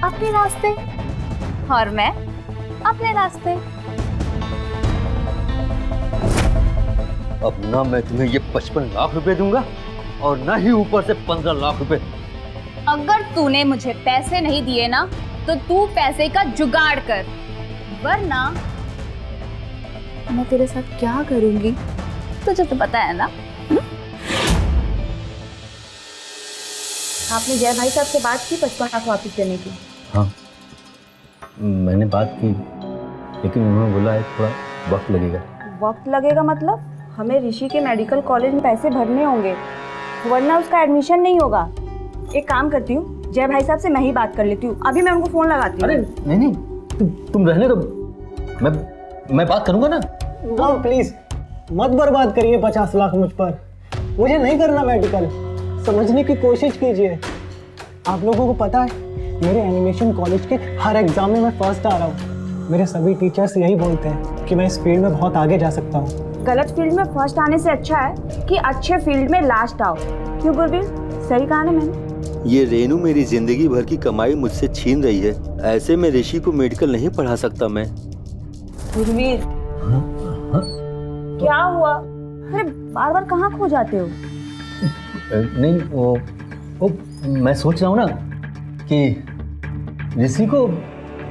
अपने रास्ते और मैं अपने रास्ते।
अब ना मैं तुम्हें ये 55 लाख रुपए दूंगा और ना ही ऊपर से 15 लाख रुपए।
अगर तूने मुझे पैसे नहीं दिए ना, तो तू पैसे का जुगाड़ कर, वरना मैं तेरे साथ क्या करूंगी तुझे तो पता है ना। आपने जय भाई साहब से बात की 55 लाख वापस देने की?
हाँ मैंने बात की, लेकिन उन्होंने बोला है थोड़ा वक्त लगेगा।
वक्त लगेगा मतलब? हमें ऋषि के मेडिकल कॉलेज में पैसे भरने होंगे, वरना उसका एडमिशन नहीं होगा। एक काम करती हूँ, जय भाई साहब से मैं ही बात कर लेती हूँ। अभी मैं उनको फोन लगाती हूँ।
अरे नहीं, तुम रहने दो, मैं बात करूंगा ना।
गाँव प्लीज मत बर्बाद करिए 50 लाख मुझ पर। मुझे नहीं करना मेडिकल, समझने की कोशिश कीजिए। आप लोगों को पता है मेरे एनिमेशन कॉलेज के हर एग्जाम में मैं फर्स्ट आ रहा हूँ। मेरे सभी टीचर्स यही बोलते हैं कि मैं इस फील्ड में बहुत आगे जा सकता हूँ।
गलत फील्ड में फर्स्ट आने से अच्छा है कि अच्छे फील्ड में लास्ट आओ। क्यों गुरवीर, सही कहा ना मैंने?
ये रेनू मेरी जिंदगी भर की कमाई मुझसे छीन रही है। ऐसे में ऋषि को मेडिकल नहीं पढ़ा सकता मैं।
गुरवीर, क्या हुआ? अरे बार बार कहाँ खो जाते हो?
नहीं वो मैं सोच रहा हूँ ना कि ऋषि को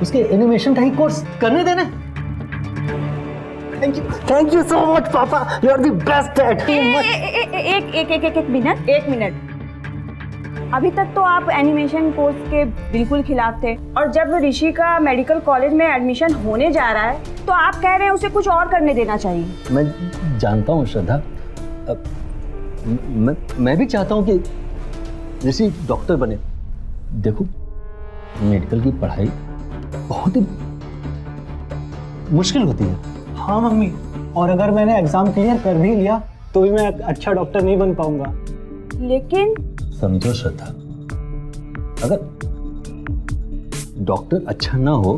उसके एनिमेशन का ही कोर्स करने देना।
Thank you so much papa, you are the best dad.
एक मिनट। अभी तक तो आप एनिमेशन कोर्स के बिल्कुल खिलाफ थे, और जब ऋषि का मेडिकल कॉलेज में एडमिशन होने जा रहा है तो आप कह रहे हैं उसे कुछ और करने देना चाहिए।
मैं जानता हूँ श्रद्धा, मैं भी चाहता हूँ कि ऋषि डॉक्टर बने। देखो, मेडिकल की पढ़ाई बहुत ही मुश्किल होती है।
हाँ मम्मी, और अगर मैंने एग्जाम क्लियर कर भी लिया तो भी मैं अच्छा डॉक्टर नहीं बन पाऊंगा।
लेकिन
समझो श्रद्धा, अगर डॉक्टर अच्छा ना हो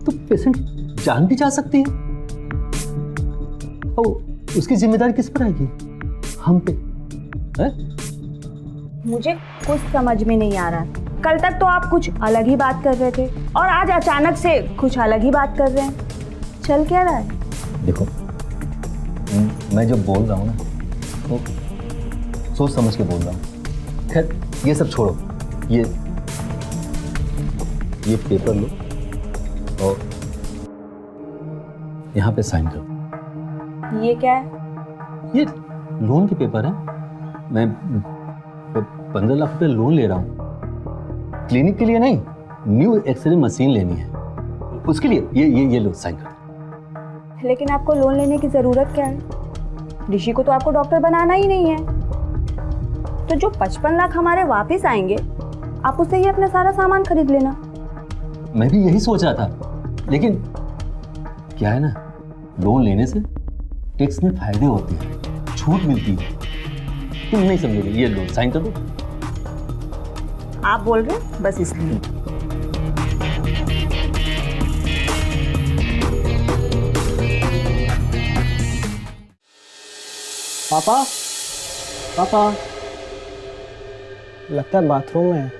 तो पेशेंट जान भी जा सकती है, और उसकी जिम्मेदारी किस पर आएगी? हम पे है?
मुझे कुछ समझ में नहीं आ रहा। कल तक तो आप कुछ अलग ही बात कर रहे थे और आज अचानक से कुछ अलग ही बात कर रहे हैं। चल क्या रहा है?
देखो, मैं जो बोल रहा हूँ ना वो सोच समझ के बोल रहा हूँ। खैर ये सब छोड़ो, ये पेपर लो और यहाँ पे साइन करो।
ये क्या है?
ये लोन के पेपर है। मैं 15 लाख रुपए लोन ले रहा हूँ, क्लिनिक के लिए नहीं, न्यू एक्सरे मशीन लेनी है, उसके लिए ये लो साइन करो।
लेकिन आपको लोन लेने की जरूरत क्या है? ऋषि को तो आपको डॉक्टर बनाना ही नहीं है। तो जो 55 लाख हमारे वापस आएंगे, आप उससे ही अपना सारा सामान खरीद लेना।
मैं भी यही सोच रहा था, लेकिन क्या है ना, लोन लेने से टैक्स में फायदे होते हैं, छूट मिलती है। तुम नहीं समझोगे, ये लो साइन कर दो।
आप बोल रहे हैं बस इसलिए।
पापा, पापा, लगता है बाथरूम में है।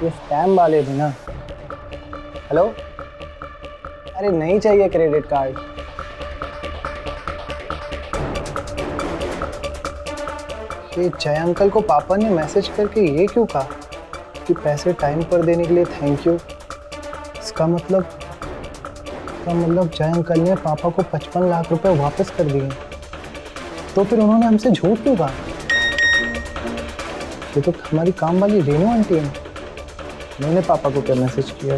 ये स्कैम वाले भी ना। हेलो, अरे नहीं चाहिए क्रेडिट कार्ड। ये जय अंकल को पापा ने मैसेज करके ये क्यों कहा कि पैसे टाइम पर देने के लिए थैंक यू? इसका मतलब जय अंकल ने पापा को 55 लाख रुपए वापस कर दिए। तो फिर उन्होंने हमसे झूठ क्यों कहा? ये तो हमारी काम वाली रेनू आंटी है। मैंने पापा को क्या मैसेज किया?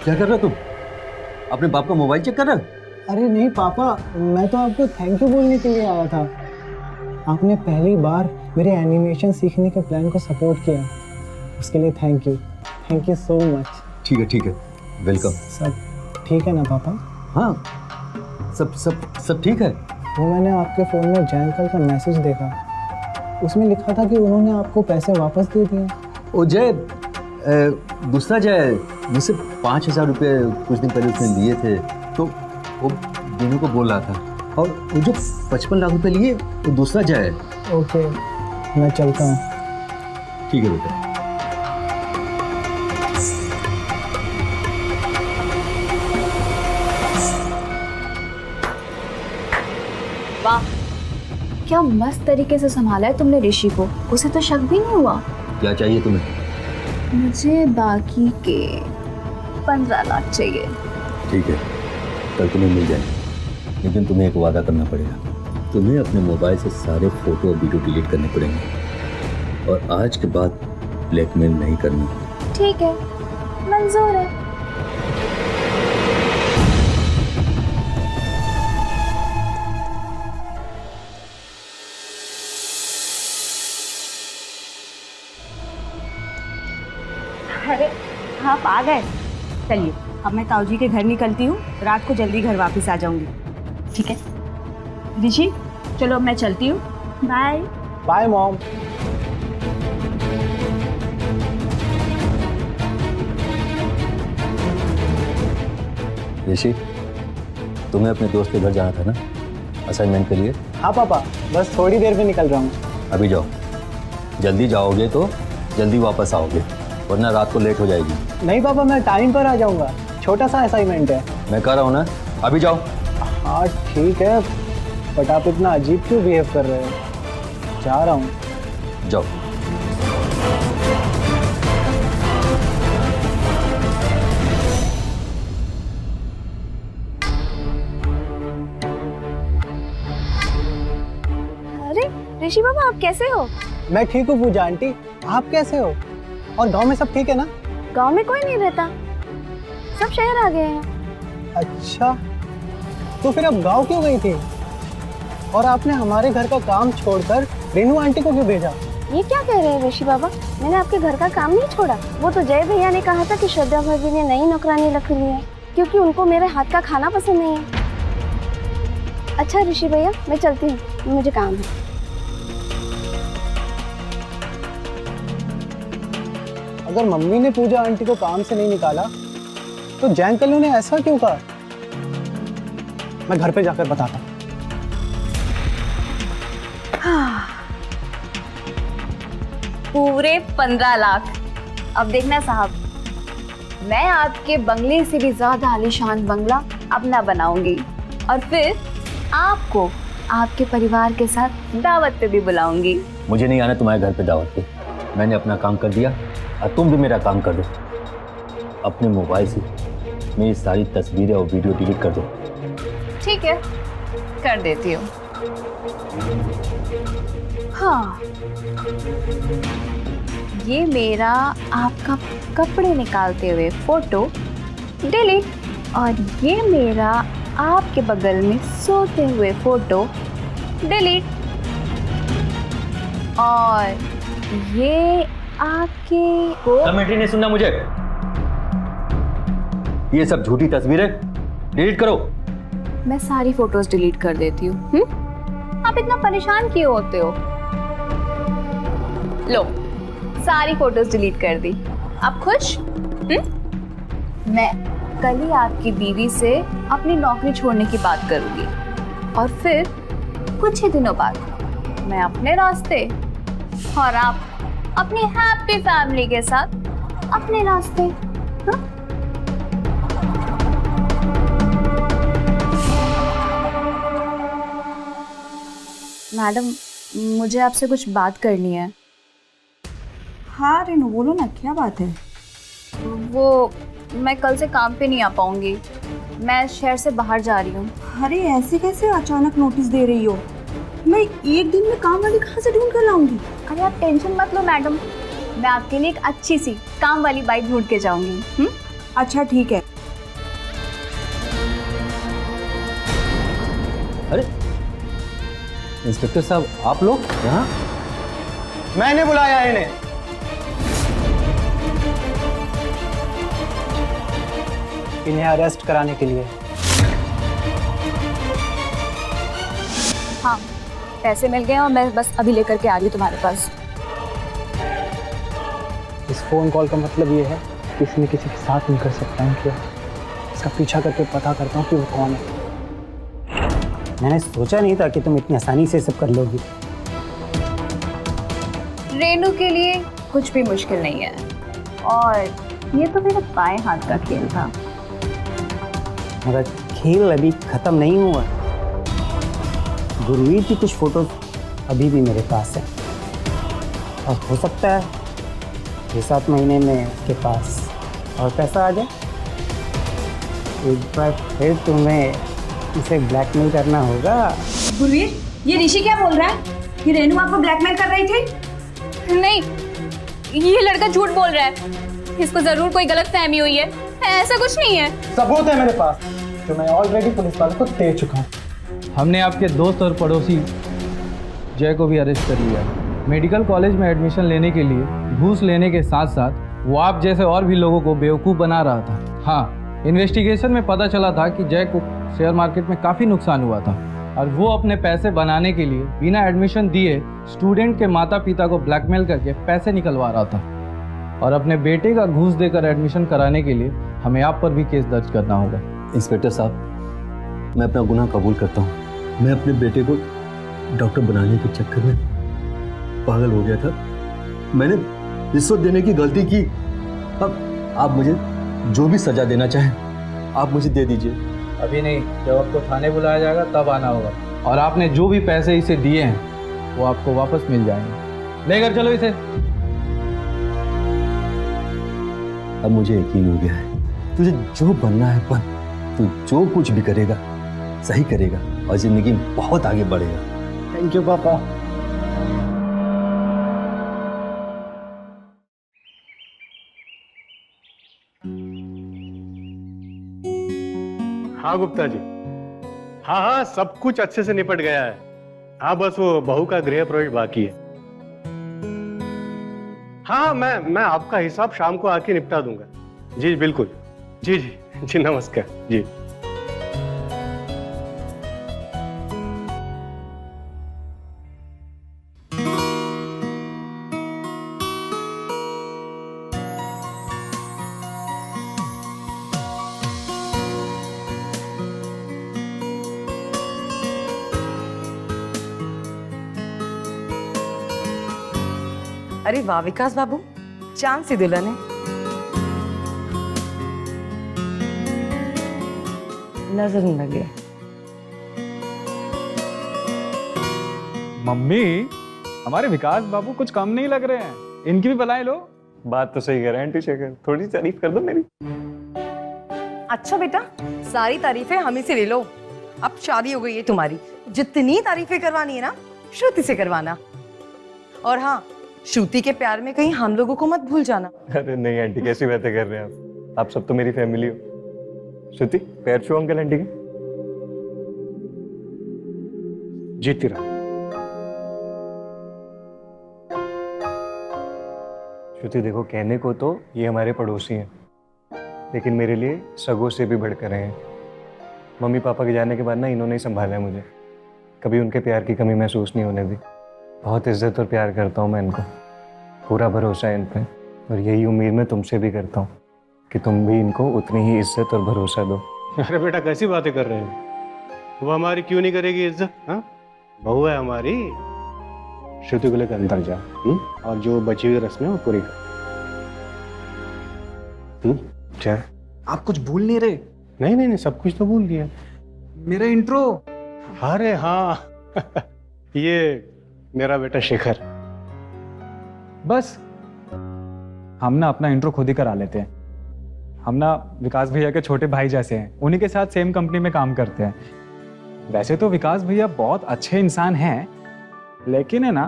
क्या कर रहे हो तुम? अपने बाप का मोबाइल चेक कर रहे हो?
अरे नहीं पापा, मैं तो आपको थैंक यू बोलने के लिए आया था। आपने पहली बार मेरे एनिमेशन सीखने के प्लान को सपोर्ट किया, उसके लिए थैंक यू सो मच।
ठीक है, वेलकम।
सब ठीक है ना पापा?
हाँ, सब ठीक है।
वो मैंने आपके फ़ोन में जय अंकल का मैसेज देखा, उसमें लिखा था कि उन्होंने आपको पैसे वापस दे दिए।
ओ जय, दूसरा जय, मुझसे 5,000 रुपये कुछ दिन पहले उसने लिए थे, तो वो दोनों को बोल रहा था। और वो जो 55 लाख रुपये लिए, वो दूसरा जय है।
ओके, मैं चलता हूँ।
ठीक है बेटा।
वाह, क्या मस्त तरीके से संभाला है तुमने ऋषि को। उसे तो शक भी नहीं हुआ।
क्या चाहिए तुम्हें?
मुझे बाकी के 15 लाख चाहिए।
ठीक है, कल तुम्हें मिल जाएंगे, लेकिन तुम्हें एक वादा करना पड़ेगा। तुम्हें अपने मोबाइल से सारे फोटो और वीडियो डिलीट करने पड़ेंगे, और आज के बाद ब्लैकमेल नहीं करना।
ठीक है, मंजूर है।
अरे आप आ गए, चलिए अब मैं ताऊ जी के घर निकलती हूँ, रात को जल्दी घर वापस आ जाऊंगी। ठीक है? ऋषि चलो अब मैं चलती हूँ, बाय।
Bye mom.
ऋषि, तुम्हें अपने दोस्त के घर जाना था ना असाइनमेंट के लिए?
हाँ पापा, बस थोड़ी देर में निकल रहा हूँ।
अभी जाओ, जल्दी जाओगे तो जल्दी वापस आओगे, वरना रात को लेट हो जाएगी।
नहीं पापा, मैं टाइम पर आ जाऊँगा, छोटा सा असाइनमेंट है।
मैं कह रहा हूँ ना, अभी जाओ।
हाँ ठीक है, बट आप इतना अजीब क्यों बिहेव कर रहे हो? जा रहा हूँ।
जाओ।
अरे ऋषि बाबा, आप कैसे हो?
मैं ठीक हूँ पूजा आंटी, आप कैसे हो? और गांव में सब ठीक है ना?
गांव में कोई नहीं रहता, सब शहर आ गए हैं।
अच्छा, तो फिर अब गांव क्यों गई थी? और आपने हमारे घर का काम छोड़कर रेनू आंटी को क्यों भेजा?
ये क्या कह रहे हैं ऋषि बाबा? मैंने आपके घर का काम नहीं छोड़ा। वो तो जय भैया ने कहा था कि श्रद्धा भाभी ने नई नौकरानी रख ली है क्योंकि उनको मेरे हाथ का खाना पसंद नहीं है। अच्छा ऋषि भैया, मैं चलती हूँ, मुझे काम है।
अगर मम्मी ने पूजा आंटी को काम से नहीं निकाला तो जैन कल्लू ने ऐसा क्यों कहा? मैं घर पे जाकर बताता हूँ।
पूरे 15 लाख। अब देखना साहब, मैं आपके बंगले से भी ज्यादा आलीशान बंगला अपना बनाऊंगी और फिर आपको आपके परिवार के साथ दावत पे भी बुलाऊंगी।
मुझे नहीं आना तुम्हारे घर पे दावत पे। मैंने अपना काम कर दिया और तुम भी मेरा काम कर दो। अपने मोबाइल से मेरी सारी तस्वीरें और वीडियो डिलीट कर दो।
ठीक है, कर देती हूँ। हाँ, ये मेरा आपका कपड़े निकालते हुए फोटो डिलीट और ये मेरा आपके बगल में सोते हुए फोटो डिलीट और ये आपके
कमेंट्री नहीं सुनना मुझे। ये सब झूठी तस्वीरें डिलीट करो।
मैं सारी फोटोज डिलीट कर देती हूँ। आप इतना परेशान क्यों होते हो? लो, सारी फोटोज डिलीट कर दी। आप खुश? मैं कल ही आपकी बीवी से अपनी नौकरी छोड़ने की बात करूंगी और फिर कुछ ही दिनों बाद मैं अपने रास्ते और आप अपनी हैप्पी फैमिली के साथ अपने रास्ते। हाँ? मैडम, मुझे आपसे कुछ बात करनी है।
हाँ रेनू, बोलो ना, क्या बात है?
वो मैं कल से काम पे नहीं आ पाऊंगी, मैं शहर से बाहर जा रही हूँ।
अरे ऐसे कैसे अचानक नोटिस दे रही हो? मैं एक दिन में काम वाली कहाँ से ढूंढ कर लाऊंगी?
अरे आप टेंशन मत लो मैडम, मैं आपके लिए एक अच्छी सी काम वाली बाइक ढूंढ के जाऊंगी।
अच्छा ठीक है।
अरे इंस्पेक्टर साहब, आप लोग यहाँ?
मैंने बुलाया इन्हें। इन्हें अरेस्ट कराने के लिए।
हाँ, पैसे मिल गए और मैं बस अभी लेकर के आ रही हूँ तुम्हारे पास।
इस फोन कॉल का मतलब ये है कि किसी न किसी के साथ मिलकर सकता हूँ क्या? इसका पीछा करके पता करता हूँ कि वो कौन है। मैंने सोचा नहीं था कि तुम इतनी आसानी से सब कर लोगी।
रेनू के लिए कुछ भी मुश्किल नहीं है और ये तो मेरे बाएं हाथ का खेल था।
मगर खेल अभी खत्म नहीं हुआ। गुरवीर की कुछ फोटो अभी भी मेरे पास है और हो सकता है 6-7 महीने में उसके पास और पैसा आ जाए। एक बार फिर तुम्हें इसे ब्लैकमेल करना होगा।
गुरवीर, ये ऋषि क्या बोल रहा है कि रेनू आपको ब्लैकमेल कर रही थी?
नहीं, ये लड़का झूठ बोल रहा है। इसको जरूर कोई गलतफहमी हुई है, ऐसा कुछ नहीं है।
सबूत है मेरे पास जो मैं ऑलरेडी पुलिस वालों को दे चुका हूँ।
हमने आपके दोस्त और पड़ोसी जय को भी अरेस्ट कर लिया। मेडिकल कॉलेज में एडमिशन लेने के लिए घूस लेने के साथ साथ वो आप जैसे और भी लोगों को बेवकूफ़ बना रहा था। हाँ, इन्वेस्टिगेशन में पता चला था कि जय को शेयर मार्केट में काफ़ी नुकसान हुआ था और वो अपने पैसे बनाने के लिए बिना एडमिशन दिए स्टूडेंट के माता पिता को ब्लैकमेल करके पैसे निकलवा रहा था। और अपने बेटे का घूस देकर एडमिशन कराने के लिए हमें आप पर भी केस दर्ज करना होगा।
इंस्पेक्टर साहब, मैं अपना गुनाह कबूल करता हूँ। मैं अपने बेटे को डॉक्टर बनाने के चक्कर में पागल हो गया था। मैंने रिश्वत देने की गलती की। अब आप मुझे जो भी सजा देना चाहें आप मुझे दे दीजिए।
अभी नहीं, जब आपको थाने बुलाया जाएगा तब आना होगा। और आपने जो भी पैसे इसे दिए हैं वो आपको वापस मिल जाएंगे। लेकर चलो इसे।
अब मुझे यकीन हो गया है, तुझे जो बनना है बन। तू जो कुछ भी करेगा सही करेगा और जिंदगी में बहुत आगे बढ़ेगा।
थैंक यू पापा।
हाँ गुप्ता जी, हाँ हाँ सब कुछ अच्छे से निपट गया है। हाँ बस वो बहू का गृह प्रवेश बाकी है। हाँ मैं आपका हिसाब शाम को आके निपटा दूंगा। जी बिल्कुल। जी जी जी नमस्कार जी।
अरे वाह विकास बाबू, चांद सी दुल्हन है। नजर न लगे।
मम्मी, हमारे विकास बाबू कुछ कम नहीं लग रहे हैं। इनकी भी बधाई लो।
बात तो सही कह रहे हैं आंटी शेखर, थोड़ी सी तारीफ कर दो मेरी।
अच्छा बेटा, सारी तारीफें हम ही से ले लो। अब शादी हो गई है तुम्हारी, जितनी तारीफें करवानी है ना श्रुति से करवाना। और हाँ, श्रुति के प्यार में कहीं हम लोगों को मत भूल जाना।
अरे नहीं आंटी, कैसी बातें कर रहे हैं आप सब तो मेरी फैमिली हो। श्रुति, पैर छू अंकल आंटी के।
जीती रहा।
श्रुति देखो, कहने को तो ये हमारे पड़ोसी हैं, लेकिन मेरे लिए सगों से भी बढ़कर हैं। मम्मी पापा के जाने के बाद ना इन्होंने ही संभाला है मुझे। कभी उनके प्यार की कमी महसूस नहीं होने दी। बहुत इज्जत और प्यार करता हूँ मैं इनको। पूरा भरोसा है इन पे, और यही उम्मीद मैं तुमसे भी करता हूँ कि तुम भी इनको उतनी ही इज्जत और भरोसा दो।
अरे बेटा कैसी बातें कर रहे हैं, वो हमारी क्यों नहीं करेगी इज्जत? हाँ, बहू है हमारी। श्रुति को लेकर अंदर जा और जो बची हुई रस्में वो पूरी कर। क्या
आप कुछ भूल नहीं रहे?
नहीं नहीं नहीं, सब कुछ तो भूल दिया।
मेरा इंट्रो।
अरे हाँ ये मेरा बेटा शेखर।
बस हम ना अपना इंट्रो खुद ही करा लेते हैं। हम ना विकास भैया के छोटे भाई जैसे हैं, उन्हीं के साथ सेम कंपनी में काम करते हैं। वैसे तो विकास भैया बहुत अच्छे इंसान हैं, लेकिन है ना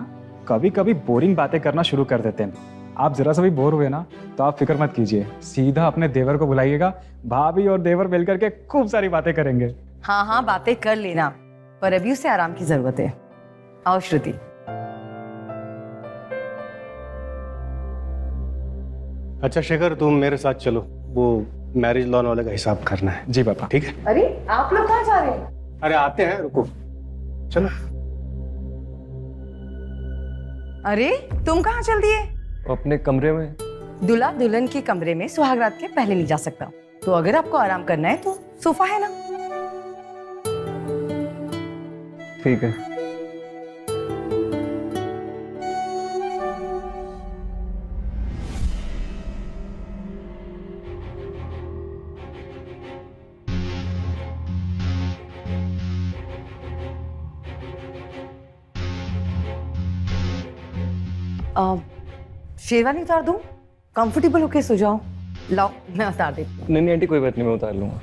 कभी कभी बोरिंग बातें करना शुरू कर देते हैं। आप जरा सा भी बोर हुए ना तो आप फिक्र मत कीजिए, सीधा अपने देवर को बुलाइएगा। भाभी और देवर मिल करके खूब सारी बातें करेंगे।
हाँ हाँ बातें कर लेना, पर अभी उसे आराम की जरूरत है। आओ श्रुति।
अच्छा शेखर, तुम मेरे साथ चलो, वो मैरिज लॉन वाले का हिसाब करना है।
जी पापा।
ठीक है।
अरे आप लोग कहाँ जा रहे हैं?
अरे आते हैं, रुको। चलो।
अरे तुम कहाँ चल दिए?
अपने कमरे में।
दूल्हा दुल्हन के कमरे में सुहागरात के पहले नहीं जा सकता, तो अगर आपको आराम करना है तो सोफा है ना।
ठीक है।
शेरवानी उतार दूं? कंफर्टेबल होके सो जाओ। लाओ मैं उतार देती हूँ।
नहीं नहीं आंटी, कोई बात नहीं, मैं उतार लूंगा।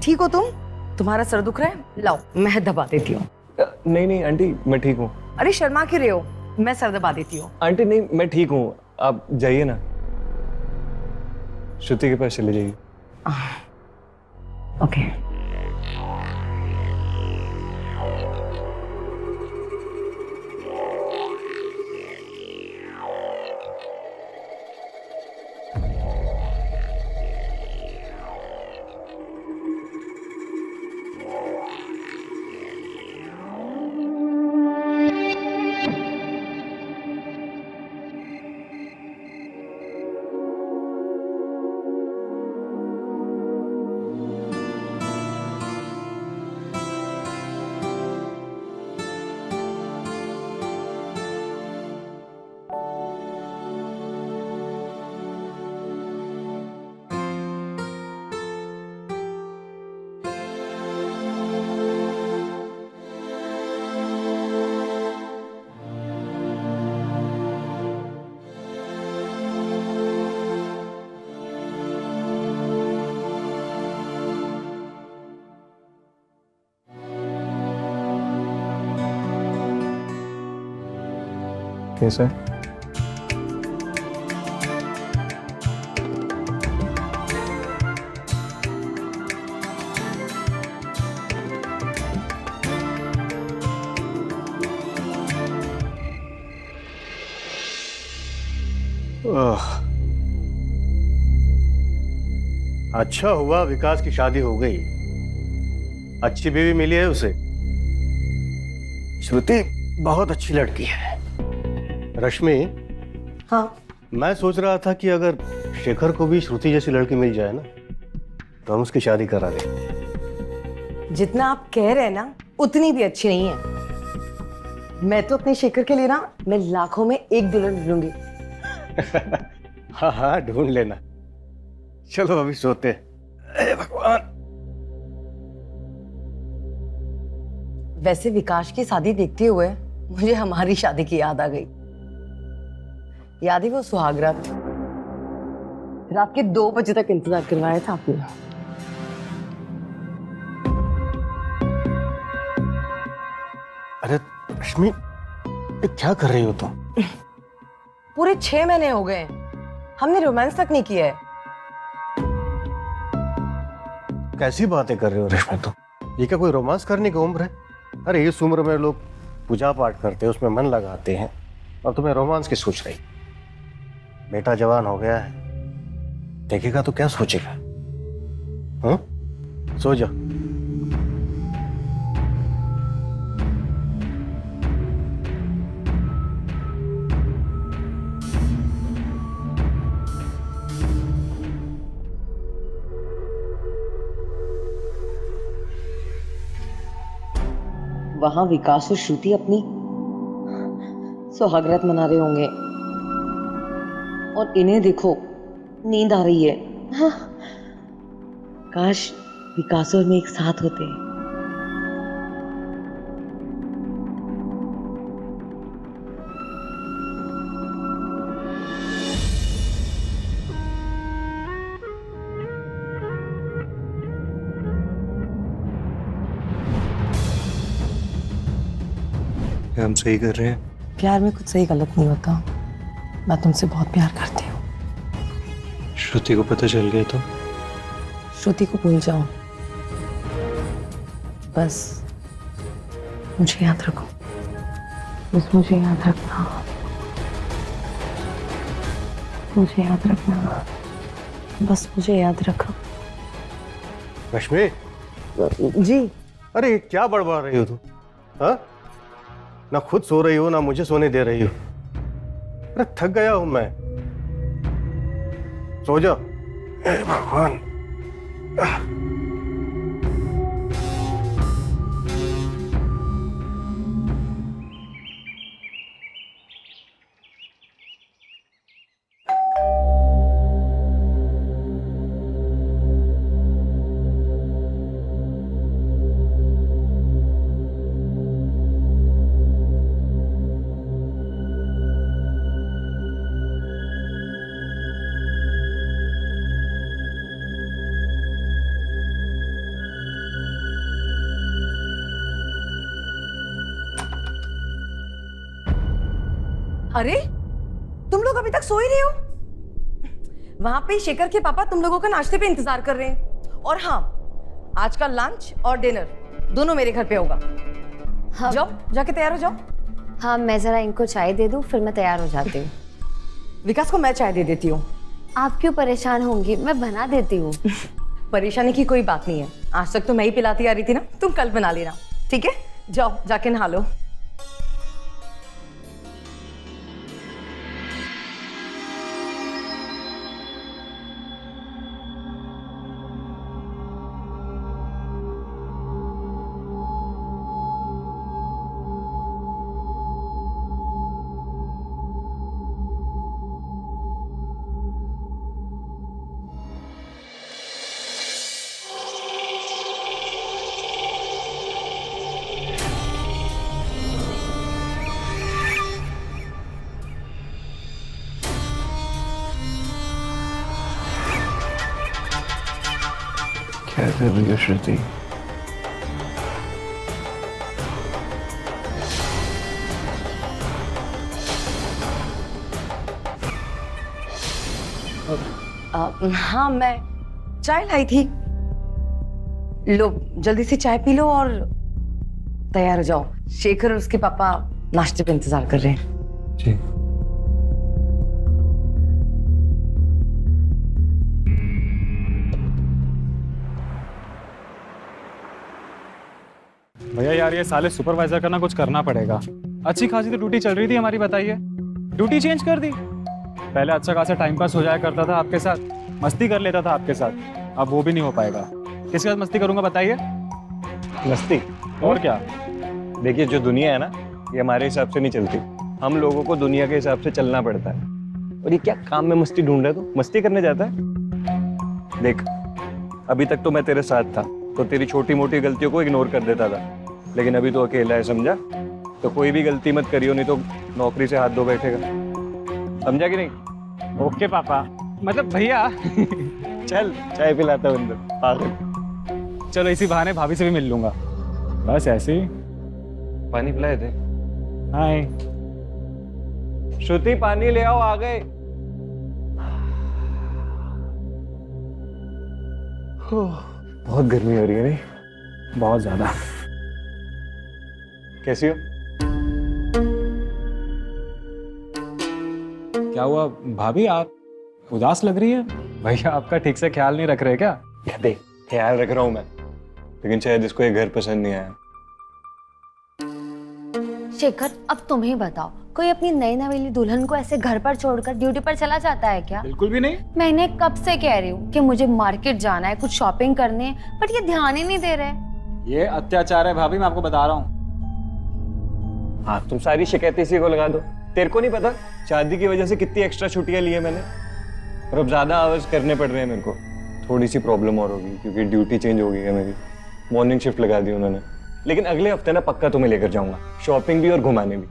ठीक हो तुम? तुम्हारा सर दुख रहा है? लाओ मैं दबा देती हूँ।
नहीं नहीं आंटी, मैं ठीक हूँ।
अरे शर्मा क्यों रहे हो? मैं सर दबा देती हूँ।
आंटी नहीं, मैं ठीक हूँ, आप जाइए ना, श्रुति के पास चले जाइए।
ओके।
कैसा है?
अच्छा हुआ विकास की शादी हो गई, अच्छी बीवी मिली है उसे। श्रुति बहुत अच्छी लड़की है। रश्मि,
हाँ
मैं सोच रहा था कि अगर शेखर को भी श्रुति जैसी लड़की मिल जाए ना तो हम उसकी शादी करा दें।
जितना आप कह रहे हैं ना उतनी भी अच्छी नहीं है। मैं तो अपने शेखर के लिए ना मैं लाखों में एक दुल्हन ढूंढूंगी।
हाँ हाँ ढूंढ लेना। चलो अभी सोते हैं। हे भगवान।
वैसे विकास की शादी देखते हुए मुझे हमारी शादी की याद आ गई। याद है वो सुहागरात, रात के 2 बजे तक इंतजार करवाया था आपने।
अरे रश्मि, ये क्या कर रही हो तुम?
पूरे 6 महीने हो गए हमने रोमांस तक नहीं किया है।
कैसी बातें कर रहे हो रश्मि तुम? ये क्या कोई रोमांस करने की उम्र है? अरे इस उम्र में लोग पूजा पाठ करते हैं, उसमें मन लगाते हैं, और तुम्हें रोमांस की सोच रही? बेटा जवान हो गया है, देखेगा तो क्या सोचेगा? हाँ, सो जा।
वहां विकास और श्रुति अपनी सुहागरात मना रहे होंगे और इन्हें देखो नींद आ रही है। हाँ, काश विकास और मैं एक साथ होते।
क्या हम सही कर रहे हैं?
प्यार में कुछ सही गलत नहीं होता। मैं तुमसे बहुत प्यार करती हूँ।
श्रुति को पता चल गया तो?
श्रुति को भूल जाओ, बस मुझे याद रखो। बस मुझे याद रखना, मुझे याद रखना, बस मुझे याद रखो।
रश्मि
जी।
अरे क्या बड़बड़ा रही हो तुम? हाँ, ना खुद सो रही हो ना मुझे सोने दे रही हो। अरे थक गया हूं मैं, सो जा। हे भगवान।
अरे तुम लोग अभी तक सो ही रहे हो? वहां पे शेखर के पापा तुम लोगों का नाश्ते पे इंतजार कर रहे हैं। और हाँ, आज का लंच और डिनर दोनों मेरे घर पे होगा।
हाँ।
जाओ, जाके तैयार हो जाओ।
हाँ, मैं जरा इनको चाय दे दूं, फिर मैं तैयार हो जाती हूँ।
विकास को मैं चाय दे देती हूँ।
आप क्यों परेशान होंगी, मैं बना देती हूँ।
परेशानी की कोई बात नहीं है, आज तक तो मैं ही पिलाती आ रही थी ना, तुम कल बना लेना, ठीक है? जाओ, जाके नहा लो।
क्या कर रही हो श्रुति?
हाँ, मैं चाय लाई थी। लो जल्दी से चाय पी लो और तैयार हो जाओ। शेखर और उसके पापा नाश्ते पे इंतजार कर रहे हैं।
जी।
भैया यार ये साले सुपरवाइजर का ना कुछ करना पड़ेगा। अच्छी खासी तो ड्यूटी चल रही थी हमारी, बताइए ड्यूटी चेंज कर दी। पहले अच्छा खासा टाइम पास हो जाया करता था आपके साथ, मस्ती कर लेता था आपके साथ, अब वो भी नहीं हो पाएगा। किसके साथ मस्ती करूंगा बताइए?
मस्ती
और क्या?
देखिए जो दुनिया है ना, ये हमारे हिसाब से नहीं चलती। हम लोगों को दुनिया के हिसाब से चलना पड़ता है। और ये क्या काम में मस्ती ढूंढ रहा है? तो मस्ती करने जाता है। देख अभी तक तो मैं तेरे साथ था तो तेरी छोटी मोटी गलतियों को इग्नोर कर देता था, लेकिन अभी तो अकेला है, समझा? तो कोई भी गलती मत करियो, नहीं तो नौकरी से हाथ धो बैठेगा, समझा कि नहीं?
ओके पापा, मतलब भैया।
चल चाय पिलाता हूं अंदर, पागल।
चलो इसी बहाने भाभी से भी मिल लूंगा, बस ऐसे ही।
पानी पिलाए थे?
हाय
श्रुति पानी ले आओ, आ गए। बहुत गर्मी हो रही है नहीं?
बहुत ज्यादा।
कैसी हो?
क्या हुआ भाभी, आप उदास लग रही है? भैया आपका ठीक से ख्याल नहीं रख रहे क्या?
देख ख्याल रख रहा हूं मैं, लेकिन शायद इसको ये घर पसंद नहीं आया।
शेखर अब तुम ही बताओ, कोई अपनी नई नवेली दुल्हन को ऐसे घर पर छोड़कर ड्यूटी पर चला जाता है क्या?
बिल्कुल भी नहीं।
मैंने कब से कह रही हूँ कि मुझे मार्केट जाना है, कुछ शॉपिंग करनी है, बट ये ध्यान ही नहीं दे रहे।
ये अत्याचार है भाभी, मैं आपको बता रहा हूँ।
हाँ तुम सारी शिकायतें इसी को लगा दो। तेरे को नहीं पता शादी की वजह से कितनी एक्स्ट्रा छुट्टियां ली है मैंने, और अब ज्यादा आवर्स करने पड़ रहे हैं मेरे को। थोड़ी सी प्रॉब्लम और होगी क्योंकि ड्यूटी चेंज हो गई है मेरी, मॉर्निंग शिफ्ट लगा दी उन्होंने। लेकिन अगले हफ्ते ना पक्का तुम्हें लेकर जाऊंगा, शॉपिंग भी और घुमाने भी।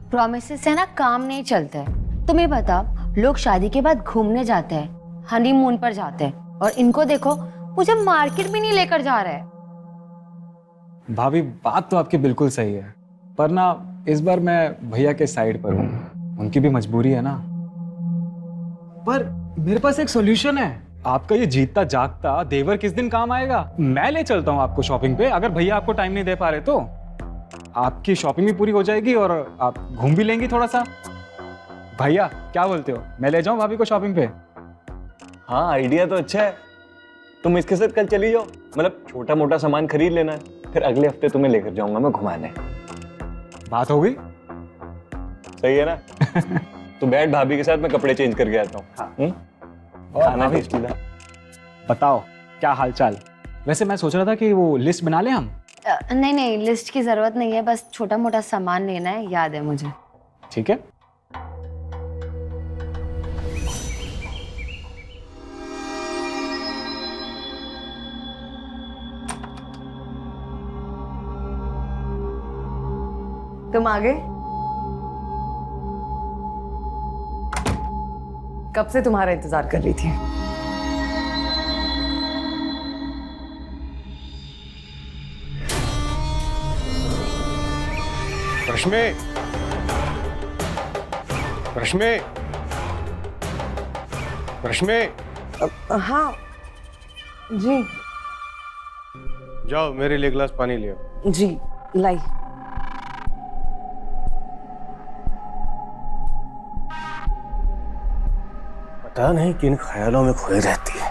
प्रॉमिसेस से ना काम नहीं चलते है। तुम्हें बता, लोग शादी के बाद घूमने जाते हैं, हनीमून पर जाते हैं, और इनको देखो मुझे मार्केट भी नहीं लेकर जा रहे।
भाभी बात तो आपकी बिल्कुल सही है, पर ना इस बार मैं भैया के साइड पर हूँ, उनकी भी मजबूरी है ना। पर मेरे पास एक सॉल्यूशन है। आपका ये जीतता जागता देवर किस दिन काम आएगा? मैं ले चलता हूँ आपको शॉपिंग पे, अगर भैया आपको टाइम नहीं दे पा रहे तो। आपकी शॉपिंग भी पूरी हो जाएगी और आप घूम भी लेंगी थोड़ा सा। भैया क्या बोलते हो, मैं ले जाऊं भाभी को शॉपिंग पे?
हाँ आइडिया तो अच्छा है, तुम इसके साथ कल चली जाओ, मतलब छोटा मोटा सामान खरीद लेना है, फिर अगले हफ्ते तुम्हें लेकर जाऊंगा मैं घुमाने।
बात हो गई?
सही है ना? तो बैठ, भाभी के साथ मैं कपड़े चेंज करके आता हूँ। हाँ। खाना भी
बताओ क्या हालचाल? वैसे मैं सोच रहा था कि वो लिस्ट बना लें हम।
नहीं नहीं, लिस्ट की जरूरत नहीं है, बस छोटा मोटा सामान लेना है, याद है मुझे।
ठीक है।
तुम आ गए? कब से तुम्हारा इंतजार कर रही थी।
रश्मि, रश्मि, रश्मि,
हाँ जी।
जाओ मेरे लिए गिलास पानी ले आओ।
जी लाई।
पता नहीं किन ख्यालों में खोई रहती है।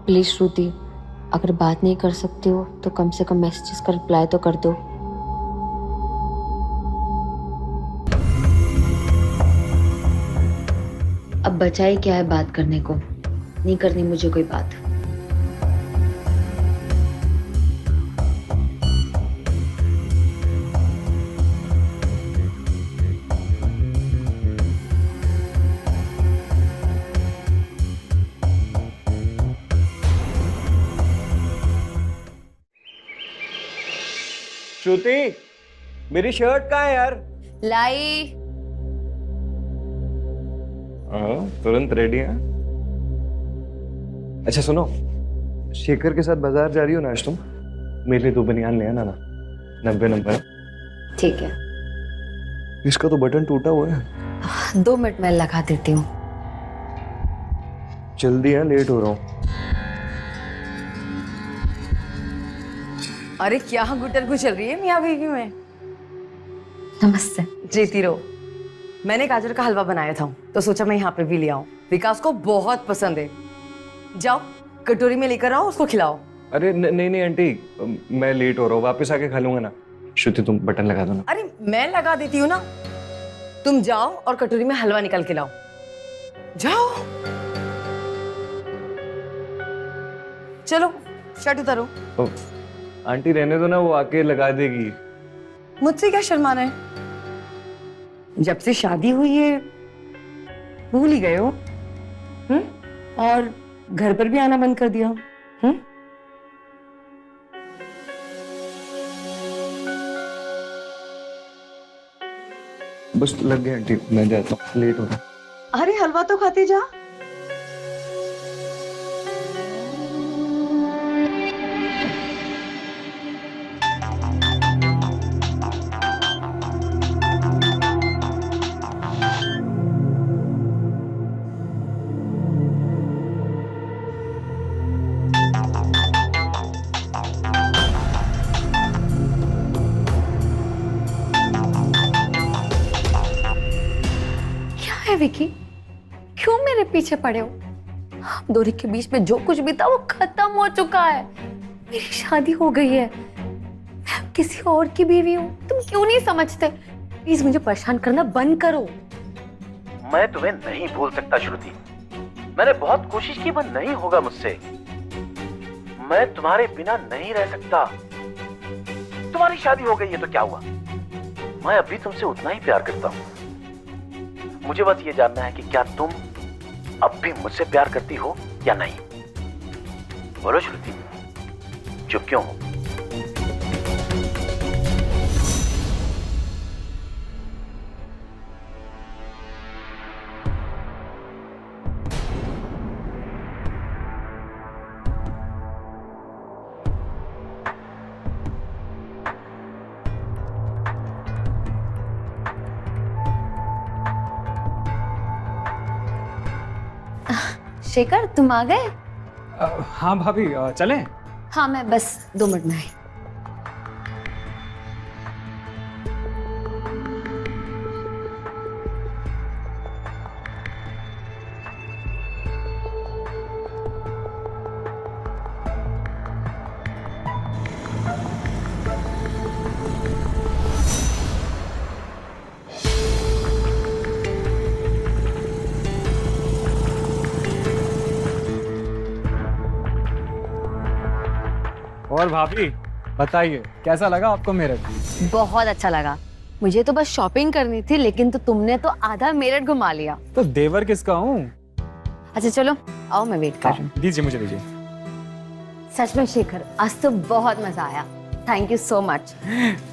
प्लीज श्रुति, अगर बात नहीं कर सकती हो तो कम से कम मैसेजेस का रिप्लाई तो कर दो। अब बचा ही क्या है बात करने को, नहीं करनी मुझे कोई बात।
श्रुति, मेरी शर्ट कहाँ है यार?
लाई।
तुरंत रेडी है। अच्छा सुनो, शेखर के साथ बाजार जा रही हो ना आज तुम? मेरे लिए 2 बनियान ले आना ना, 90 नंबर।
ठीक है,
इसका तो बटन टूटा हुआ है।
2 मिनट में लगा देती हूँ।
जल्दी है, लेट हो रहा हूँ।
अरे क्या गुटर गुजर रही है मियाँ बीवी में।
नमस्ते।
जीती रहो। मैंने गाजर का हलवा बनाया था तो सोचा मैं यहाँ पे भी ले आऊं। विकास को बहुत पसंद है। जाओ कटोरी में लेकर आओ, उसको खिलाओ।
अरे नहीं नहीं आंटी, मैं लेट हो रहा हूँ, वापस आके खा लूंगा ना। श्रुति तुम बटन लगा दो ना।
अरे मैं लगा देती हूँ ना, तुम जाओ और कटोरी में हलवा निकाल के लाओ। जाओ, चलो शर्ट उतारो।
आंटी रहने दो ना, वो आके लगा देगी।
मुझसे क्या शर्माना है? जब से शादी हुई है भूल ही गए हो। और घर पर भी आना बंद कर दिया।
बस लग गया आंटी, मैं जाता हूँ, लेट हो रहा हूँ।
अरे हलवा तो खाते जा।
विकी, क्यों मेरे पीछे पड़े हो? हम दोनों के बीच में जो कुछ भी था वो खत्म हो चुका है। मेरी शादी हो गई है, मैं किसी और की बीवी हूँ। तुम क्यों नहीं समझते? प्लीज मुझे परेशान करना बंद करो।
मैं तुम्हें नहीं भूल सकता श्रुति, मैंने बहुत कोशिश की पर नहीं होगा मुझसे। मैं तुम्हारे बिना नहीं रह सकता। तुम्हारी शादी हो गई है तो क्या हुआ, मैं अभी तुमसे उतना ही प्यार करता हूँ। मुझे बस ये जानना है कि क्या तुम अब भी मुझसे प्यार करती हो या नहीं? बोलो श्रुति, चुप क्यों हो?
शेखर, तुम आ गए?
हाँ भाभी, चलें?
हाँ, मैं बस 2 मिनट में आई।
और भाभी बताइए, कैसा लगा आपको मेरठ?
बहुत अच्छा लगा। मुझे तो बस शॉपिंग करनी थी, लेकिन तो तुमने तो आधा मेरठ घुमा लिया।
तो देवर किसका हूँ?
अच्छा चलो आओ, मैं वेट कर रही हूँ।
दीजिए, मुझे दीजिए।
सच में शेखर, आज तो बहुत मजा आया। Thank you so much.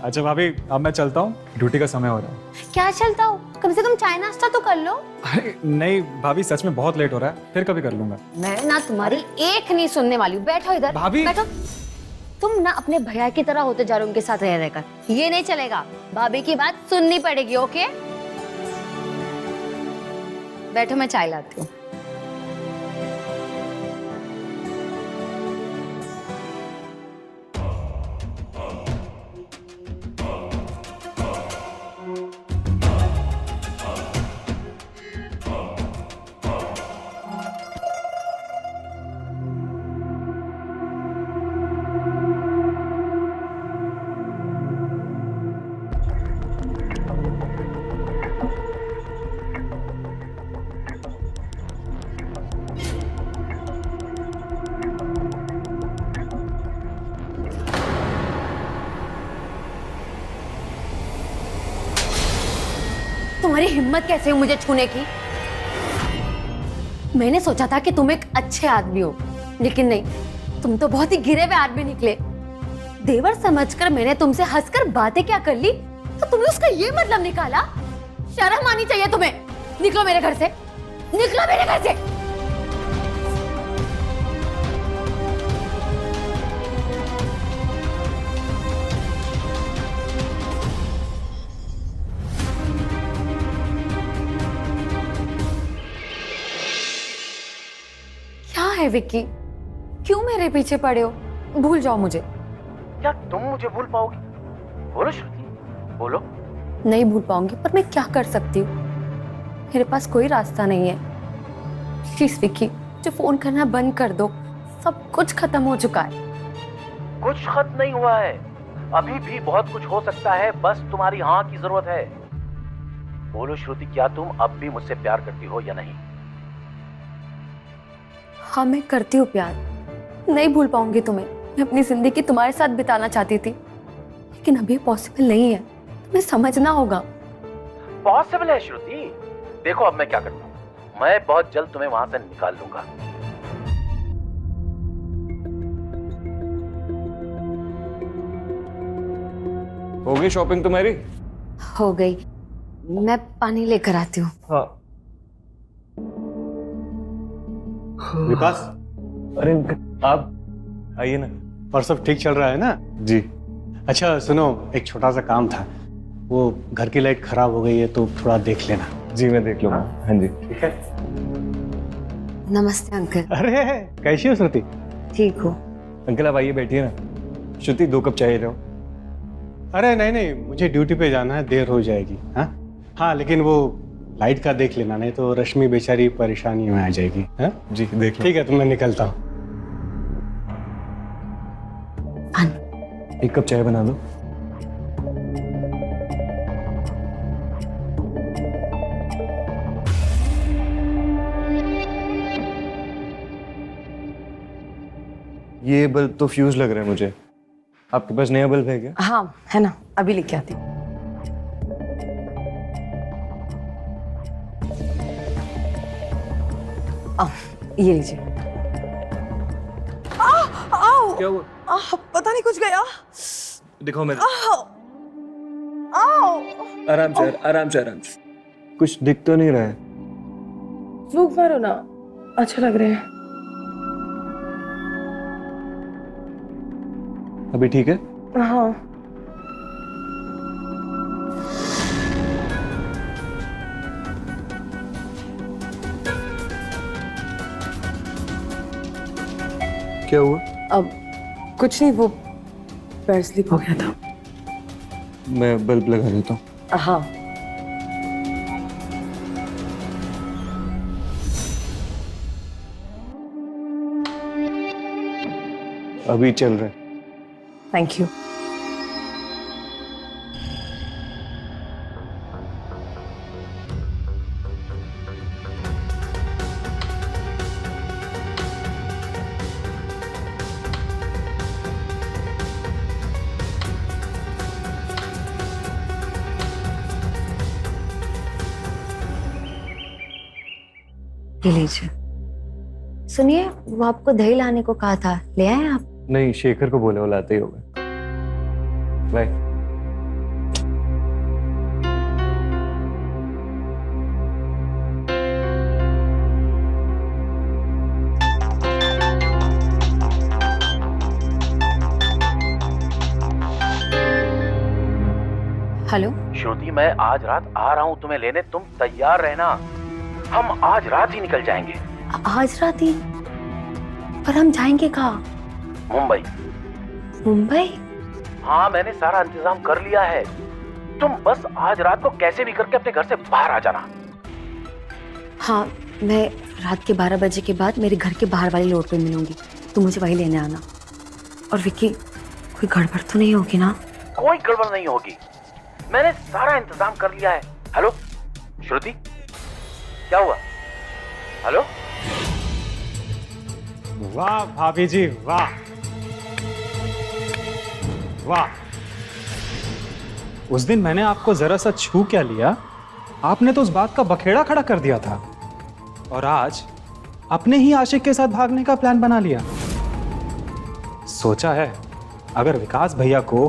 अच्छा भाभी, अब मैं चलता हूँ, ड्यूटी का समय हो रहा है।
क्या चलता हो? कम से कम चाय नाश्ता तो कर लो।
अरे नहीं भाभी, सच में बहुत लेट हो रहा है, फिर कभी कर लूंगा।
मैं ना तुम्हारी एक नहीं सुनने वाली हूँ। बैठो इधर।
भाभी।
बैठो। तुम ना अपने भैया की तरह होते जा रहे हो उनके साथ रह रहकर। ये नहीं चलेगा, भाभी की बात सुननी पड़ेगी। ओके, बैठो, मैं चाय लाती हूँ। तुम्हारी हिम्मत कैसे हुई मुझे छूने की? मैंने सोचा था कि तुम एक अच्छे आदमी हो, लेकिन नहीं, तुम तो बहुत ही गिरे हुए आदमी निकले। देवर समझकर मैंने तुमसे हंसकर बातें क्या कर ली, तो तुमने उसका ये मतलब निकाला? शर्म आनी चाहिए तुम्हें। निकलो मेरे घर से, निकलो मेरे घर से। क्या है विक्की, क्यों मेरे पीछे पड़े हो? भूल जाओ मुझे।
क्या तुम मुझे भूल पाओगी? बोलो श्रुति, बोलो।
नहीं भूल पाऊंगी, पर मैं क्या कर सकती हूँ? मेरे पास कोई रास्ता नहीं है। प्लीज विक्की, मुझे फोन करना बंद कर दो। सब कुछ खत्म हो चुका है।
कुछ खत्म नहीं हुआ है, अभी भी बहुत कुछ हो सकता है, बस तुम्हारी हाँ की जरूरत है। बोलो श्रुति, क्या तुम अब भी मुझसे प्यार करती हो या नहीं?
हाँ, मैं करती हूँ प्यार। नहीं भूल पाऊंगी तुम्हें। मैं अपनी जिंदगी तुम्हारे साथ बिताना चाहती थी, लेकिन अभी पॉसिबल नहीं है। तुम्हें समझना होगा।
पॉसिबल है श्रुति। देखो अब मैं क्या करता हूँ, मैं बहुत जल्द तुम्हें वहां से निकाल लूंगा।
हो गई शॉपिंग तुम्हारी?
हो गई। मैं पानी लेकर आती हूँ।
हाँ।
विकास,
अरे आप आइए ना।
और सब ठीक चल रहा है ना?
जी।
अच्छा सुनो, एक छोटा सा काम था, वो घर की लाइट खराब हो गई है तो थोड़ा देख लेना।
जी मैं देख लूंगा। हाँ जी
ठीक है।
नमस्ते अंकल।
अरे कैसी हो श्रुति?
ठीक हो?
अंकल आप आइए, बैठिए ना। श्रुति 2 कप चाय लो।
अरे नहीं नहीं, मुझे ड्यूटी पे जाना है, देर हो जाएगी। हाँ हाँ, लेकिन वो लाइट का देख लेना, नहीं तो रश्मि बेचारी परेशानी में आ जाएगी। हाँ
जी देख लो।
ठीक है, तो मैं निकलता हूँ।
1 कप चाय बना दो। ये बल्ब तो फ्यूज लग रहा है मुझे। आपके पास नया बल्ब है क्या?
हाँ है ना, अभी लेके आती हूँ। ये लीजिए। आओ।
क्या हुआ?
पता नहीं कुछ गया।
दिखाओ मेरे।
आओ।
आराम से आराम से आराम से। कुछ दिख तो नहीं रहा है।
फूंक मारो ना, अच्छा लग रहा है।
अभी ठीक है?
हाँ।
क्या हुआ?
अब कुछ नहीं, वो पैर स्लिप हो गया था।
मैं बल्ब लगा देता हूँ।
हाँ।
अभी चल रहा है।
Thank you.
ये लीजिए। सुनिए, वो आपको दही लाने को कहा था, ले आए आप?
नहीं, शेखर को बोले, वो लाते ही होगा। बाय।
हेलो
श्रुति, मैं आज रात आ रहा हूँ तुम्हें लेने, तुम तैयार रहना। हम आज रात ही निकल जाएंगे।
आज रात ही? पर हम जाएंगे कहाँ?
मुंबई।
मुंबई?
हाँ, मैंने सारा इंतजाम कर लिया है। तुम बस आज रात को कैसे भी करके अपने घर से बाहर आ जाना।
हाँ, मैं रात के 12 बजे के बाद मेरे घर के बाहर वाली रोड पे मिलूंगी। तुम मुझे वहीं लेने आना। और विक्की, कोई गड़बड़ तो नहीं होगी ना?
कोई गड़बड़ नहीं होगी, मैंने सारा इंतजाम कर लिया है। हेलो श्रुति, क्या हुआ? हेलो।
वाह भाभी जी, वाह वाह।
उस दिन मैंने आपको जरा सा छू क्या लिया, आपने तो उस बात का बखेड़ा खड़ा कर दिया था, और आज अपने ही आशिक के साथ भागने का प्लान बना लिया। सोचा है अगर विकास भैया को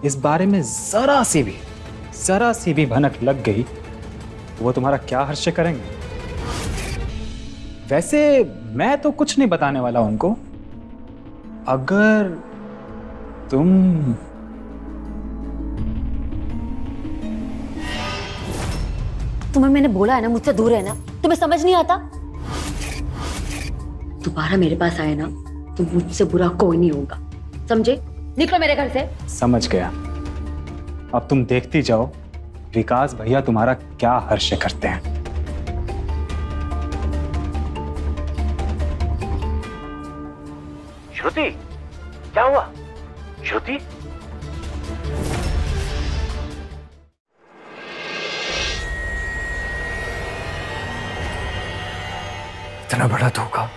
इस बारे में जरा सी भी भनक लग गई, वो तुम्हारा क्या हर्ष करेंगे? वैसे मैं तो कुछ नहीं बताने वाला उनको। अगर तुम
तुम्हें मैंने बोला है ना, मुझसे दूर रहना। तुम्हें समझ नहीं आता? दोबारा मेरे पास आए ना तो मुझसे बुरा कोई नहीं होगा, समझे? निकलो मेरे घर से।
समझ गया। अब तुम देखती जाओ विकास भैया तुम्हारा क्या हर्ष करते हैं।
श्रुति, क्या हुआ? श्रुति,
इतना बड़ा धोखा।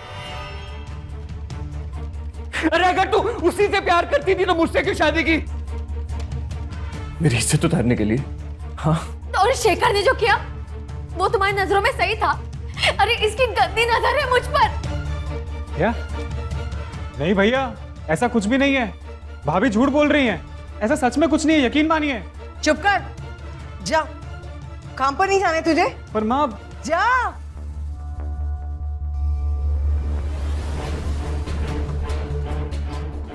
अरे अगर तू उसी से प्यार करती थी तो मुझसे क्यों शादी की?
मेरी इज्जत उतारने के लिए। हाँ,
और शेखर ने जो किया वो तुम्हारी नजरों में सही था? अरे इसकी गंदी नजर है मुझ पर।
क्या? नहीं भैया, ऐसा कुछ भी नहीं है। भाभी झूठ बोल रही हैं। ऐसा सच में कुछ नहीं है, यकीन मानिए।
चुप कर, जा। काम पर नहीं जाने तुझे?
पर माँ,
जा।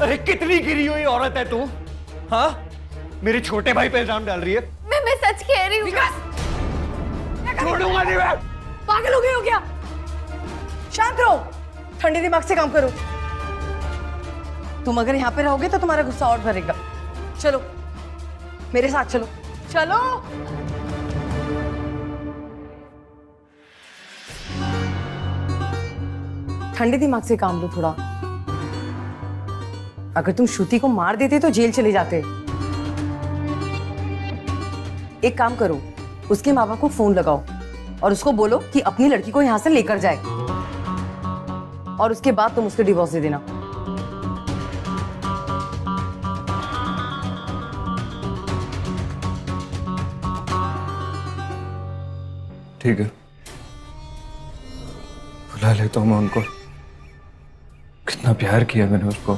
अरे कितनी गिरी हुई औरत है तू? हाँ, मेरे छोटे भाई पे इल्जाम डाल रही है।
मैं सच कह रही हूँ।
छोड़ूंगा नहीं मैं।
पागल हो गए हो क्या? शांत रहो, ठंडे दिमाग से काम करो। तुम अगर यहाँ पे रहोगे तो तुम्हारा गुस्सा और भरेगा। चलो मेरे साथ चलो, चलो। ठंडे दिमाग से काम लो थोड़ा। अगर तुम श्रुति को मार देते तो जेल चले जाते। एक काम करो, उसके माँ बाप को फोन लगाओ और उसको बोलो कि अपनी लड़की को यहां से लेकर जाए, और उसके बाद तुम उसको डिवोर्स दे देना।
ठीक है, बुला लेता हूँ मैं उनको। कितना प्यार किया मैंने उसको,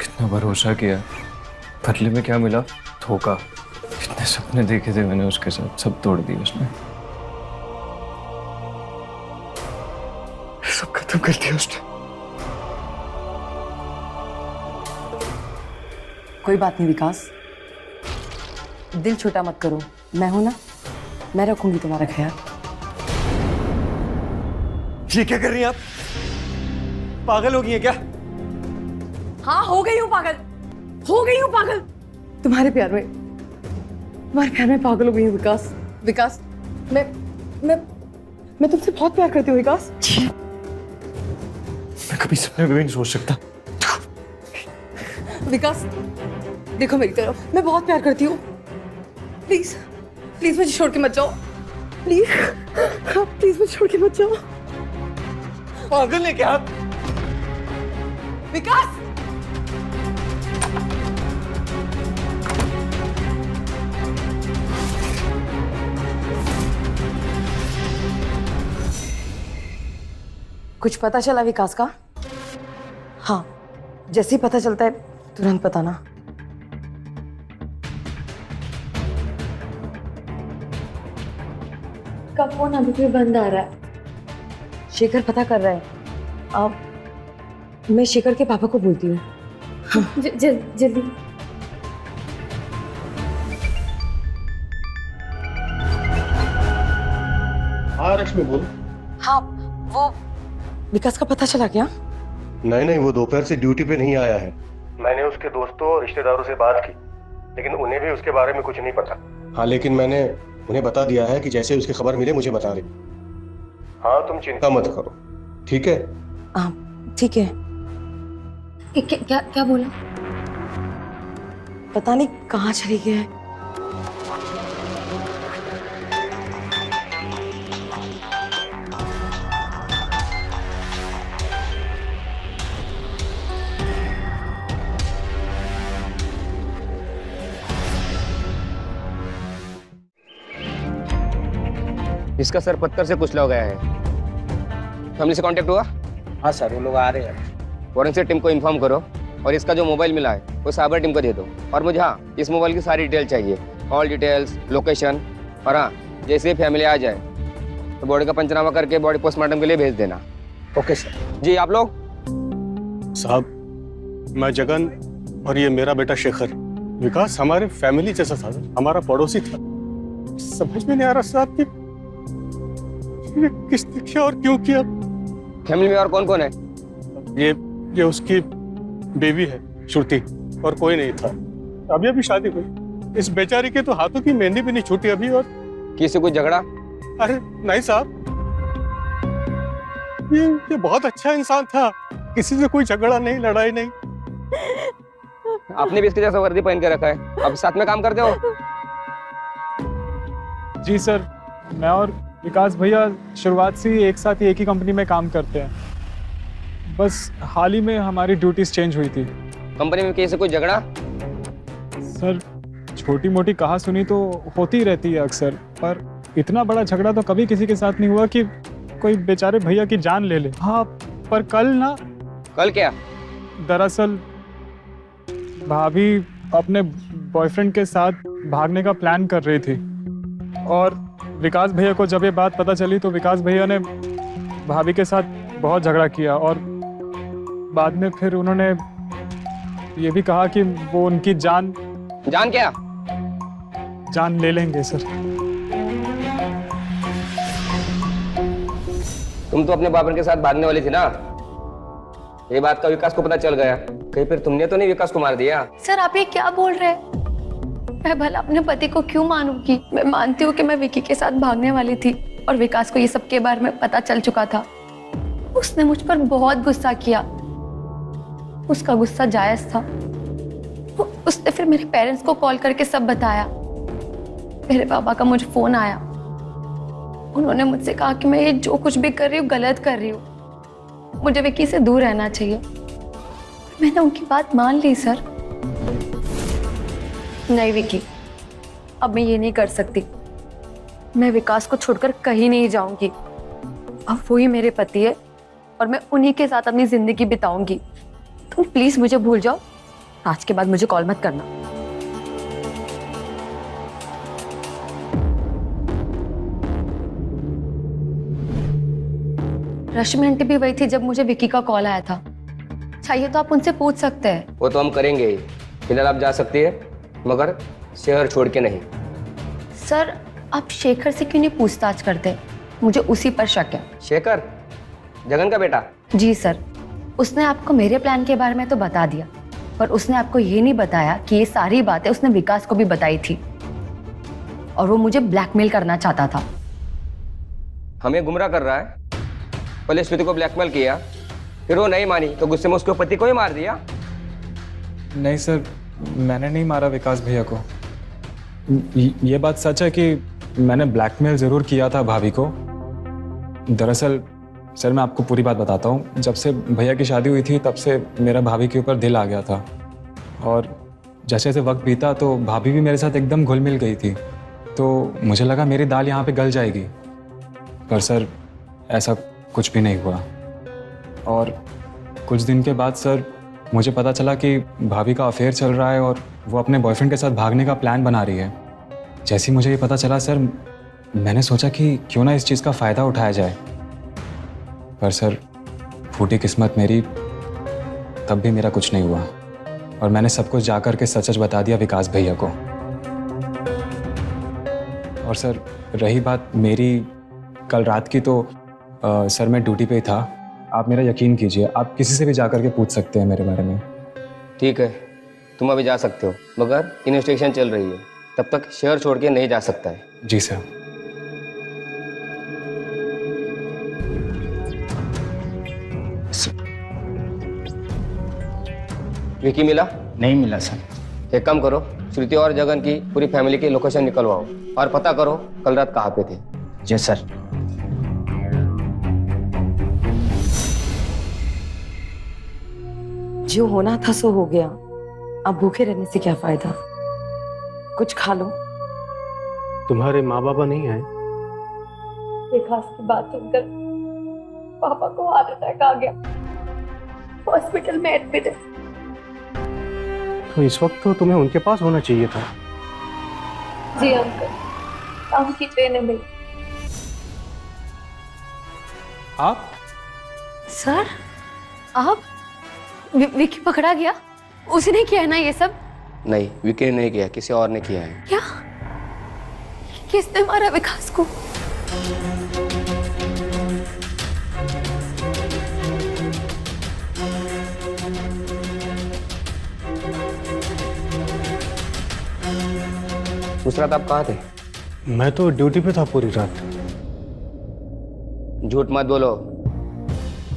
कितना भरोसा किया, बदले में क्या मिला? धोखा। कितने सपने देखे थे मैंने उसके साथ, सब तोड़ दिए उसने। सब खत्म कर दिया उसने।
कोई बात नहीं विकास, दिल छोटा मत करो। मैं हूं ना, मैं रखूंगी तुम्हारा ख्याल।
ये क्या कर रही हैं आप? पागल हो गई हैं क्या?
हाँ, हो गई हूँ पागल, हो गई हूँ पागल। तुम्हारे प्यार में पागल हो गई हूँ विकास। विकास, मैं तुमसे बहुत प्यार करती हूँ विकास।
मैं कभी सपने में भी नहीं सोच सकता।
विकास देखो मेरी तरफ, मैं बहुत प्यार करती हूँ। प्लीज प्लीज मुझे छोड़ के मत जाओ, प्लीज। हाँ, प्लीज मुझे छोड़ के मत जाओ।
पागल है क्या आप?
विकास, कुछ पता चला विकास का? हाँ, जैसे ही पता चलता है तुरंत बताना।
का फोन अभी भी बंद आ रहा है।
शेखर पता कर रहा है। अब मैं शेखर के पापा को बोलती हूँ।
जल्दी।
हाँ रश्मि बोल।
हाँ, वो विकास का पता चला क्या?
नहीं, वो दोपहर से ड्यूटी पे नहीं आया है। मैंने उसके दोस्तों और रिश्तेदारों से बात की, लेकिन उन्हें भी उसके बारे में कुछ नहीं पता। हाँ, लेकिन मैंने उन्हें बता दिया है कि जैसे उसकी खबर मिले मुझे बता रही। हाँ, तुम चिंता मत करो, ठीक है?
हाँ ठीक है।
क्या बोला?
पता नहीं कहाँ चली गया है।
इसका सर पत्थर से कुचला गया है। फैमिली से कांटेक्ट हुआ?
हाँ सर, वो लोग आ रहे हैं।
फॉरेंसिक टीम को इन्फॉर्म करो और इसका जो मोबाइल मिला है वो साइबर टीम को दे दो। और मुझे हाँ इस मोबाइल की सारी डिटेल चाहिए, ऑल डिटेल्स, लोकेशन। और हाँ जैसे ही फैमिली आ जाए तो बॉडी का पंचनामा करके बॉडी पोस्टमार्टम के लिए भेज देना।
Okay sir.
जी आप लोग?
साहब मैं जगन और ये मेरा बेटा शेखर। विकास हमारे फैमिली जैसा था, हमारा पड़ोसी था। समझ में नहीं आ रहा साहब कि ये किसने किया और क्यों किया।
फैमिली में और कौन कौन है?
ये उसकी बेबी है श्रुति, और कोई नहीं था। अभी अभी शादी हुई। इस बेचारी के तो हाथों की मेहंदी भी नहीं छूटी अभी। और
किसी कोई झगड़ा?
अरे नहीं साहब, ये बहुत अच्छा इंसान था, किसी से कोई झगड़ा नहीं, लड़ाई नहीं।
आपने भी इसके जैसा वर्दी पहन के रखा है, अब साथ में काम करते हो?
जी सर, मैं और विकास भैया शुरुआत से ही एक साथ ही एक ही कंपनी में काम करते हैं। बस हाल ही में हमारी ड्यूटीज चेंज हुई थी।
कंपनी में किसी से कोई झगड़ा?
सर छोटी मोटी कहा सुनी तो होती रहती है अक्सर, पर इतना बड़ा झगड़ा तो कभी किसी के साथ नहीं हुआ कि कोई बेचारे भैया की जान ले ले। हाँ पर
कल क्या?
दरअसल भाभी अपने बॉयफ्रेंड के साथ भागने का प्लान कर रही थी, और विकास भैया को जब ये बात पता चली तो विकास भैया ने भाभी के साथ बहुत झगड़ा किया, और बाद में फिर उन्होंने ये भी कहा कि वो उनकी जान
क्या?
जान ले लेंगे सर।
तुम तो अपने बाबर के साथ भागने वाली थी ना, ये बात का विकास को पता चल गया, कहीं फिर तुमने तो नहीं विकास को मार दिया?
सर आप ये क्या बोल रहे हैं? मैं भला अपने पति को क्यों मानूंगी? मैं मानती हूँ कि मैं विकी के साथ भागने वाली थी और विकास को ये सब के बारे में पता चल चुका था। उसने मुझ पर बहुत गुस्सा किया, उसका गुस्सा जायज था। उसने फिर मेरे पेरेंट्स को कॉल करके सब बताया। मेरे पापा का मुझे फोन आया, उन्होंने मुझसे कहा कि मैं ये जो कुछ भी कर रही हूँ गलत कर रही हूँ, मुझे विकी से दूर रहना चाहिए। मैंने उनकी बात मान ली सर। नहीं विकी, अब मैं ये नहीं कर सकती। मैं विकास को छोड़कर कहीं नहीं जाऊंगी। अब वही मेरे पति है और मैं उन्हीं के साथ अपनी जिंदगी बिताऊंगी। तुम प्लीज मुझे भूल जाओ, आज के बाद मुझे कॉल मत करना। रश्मि आंटी भी वही थी जब मुझे विकी का कॉल आया था। चाहिए तो आप उनसे पूछ सकते हैं।
वो तो हम करेंगे ही। फिलहाल आप जा सकती है, मगर शहर छोड़ के नहीं।
सर आप शेखर से क्यों नहीं पूछताछ करते? मुझे उसी पर शक है।
शेखर जगन का बेटा?
जी सर, उसने आपको मेरे प्लान के बारे में तो बता दिया, पर उसने आपको ये नहीं बताया कि ये सारी बातें उसने विकास को भी बताई थी और वो मुझे ब्लैकमेल करना चाहता था।
हमें गुमराह कर रहा है। पहले श्रुति को ब्लैकमेल किया, फिर वो नहीं मानी तो गुस्से में उसके पति को ही मार दिया।
नहीं सर, मैंने नहीं मारा विकास भैया को। ये बात सच है कि मैंने ब्लैकमेल ज़रूर किया था भाभी को। दरअसल सर मैं आपको पूरी बात बताता हूँ। जब से भैया की शादी हुई थी तब से मेरा भाभी के ऊपर दिल आ गया था, और जैसे जैसे वक्त बीता तो भाभी भी मेरे साथ एकदम घुल मिल गई थी। तो मुझे लगा मेरी दाल यहाँ पे गल जाएगी, पर सर ऐसा कुछ भी नहीं हुआ। और कुछ दिन के बाद सर मुझे पता चला कि भाभी का अफेयर चल रहा है और वो अपने बॉयफ्रेंड के साथ भागने का प्लान बना रही है। जैसे ही मुझे ये पता चला सर, मैंने सोचा कि क्यों ना इस चीज़ का फ़ायदा उठाया जाए। पर सर फूटी किस्मत मेरी, तब भी मेरा कुछ नहीं हुआ और मैंने सब कुछ जा कर के सच सच बता दिया विकास भैया को। और सर रही बात मेरी कल रात की, तो सर मैं ड्यूटी पे ही था। आप मेरा यकीन कीजिए, आप किसी से भी जा कर के पूछ सकते हैं मेरे बारे में।
ठीक है, तुम अभी जा सकते हो, मगर इन्वेस्टिगेशन चल रही है, तब तक शहर छोड़ के नहीं जा सकता है।
जी सर।
विकी मिला?
नहीं मिला सर।
एक काम करो, श्रुति और जगन की पूरी फैमिली की लोकेशन निकलवाओ और पता करो कल रात कहाँ पे थे।
जी सर।
जो होना था सो हो गया, अब भूखे रहने से क्या फायदा। कुछ खा लो।
तुम्हारे माँ बाबा नहीं आए?
विकास की बात सुनकर पापा को हार्ट अटैक आ गया, हॉस्पिटल में एडमिट है।
तो इस वक्त तो तुम्हें उनके पास होना चाहिए था।
जी अंकल, आपकी ट्रेन मिली।
आप?
सर, आप? विकी पकड़ा गया? उसने किया है ना ये सब?
नहीं, विकी ने नहीं किया, किसी और ने किया है।
क्या? किसने मारा विकास को?
उस रात आप कहाँ थे?
मैं तो ड्यूटी पे था पूरी रात।
झूठ मत बोलो।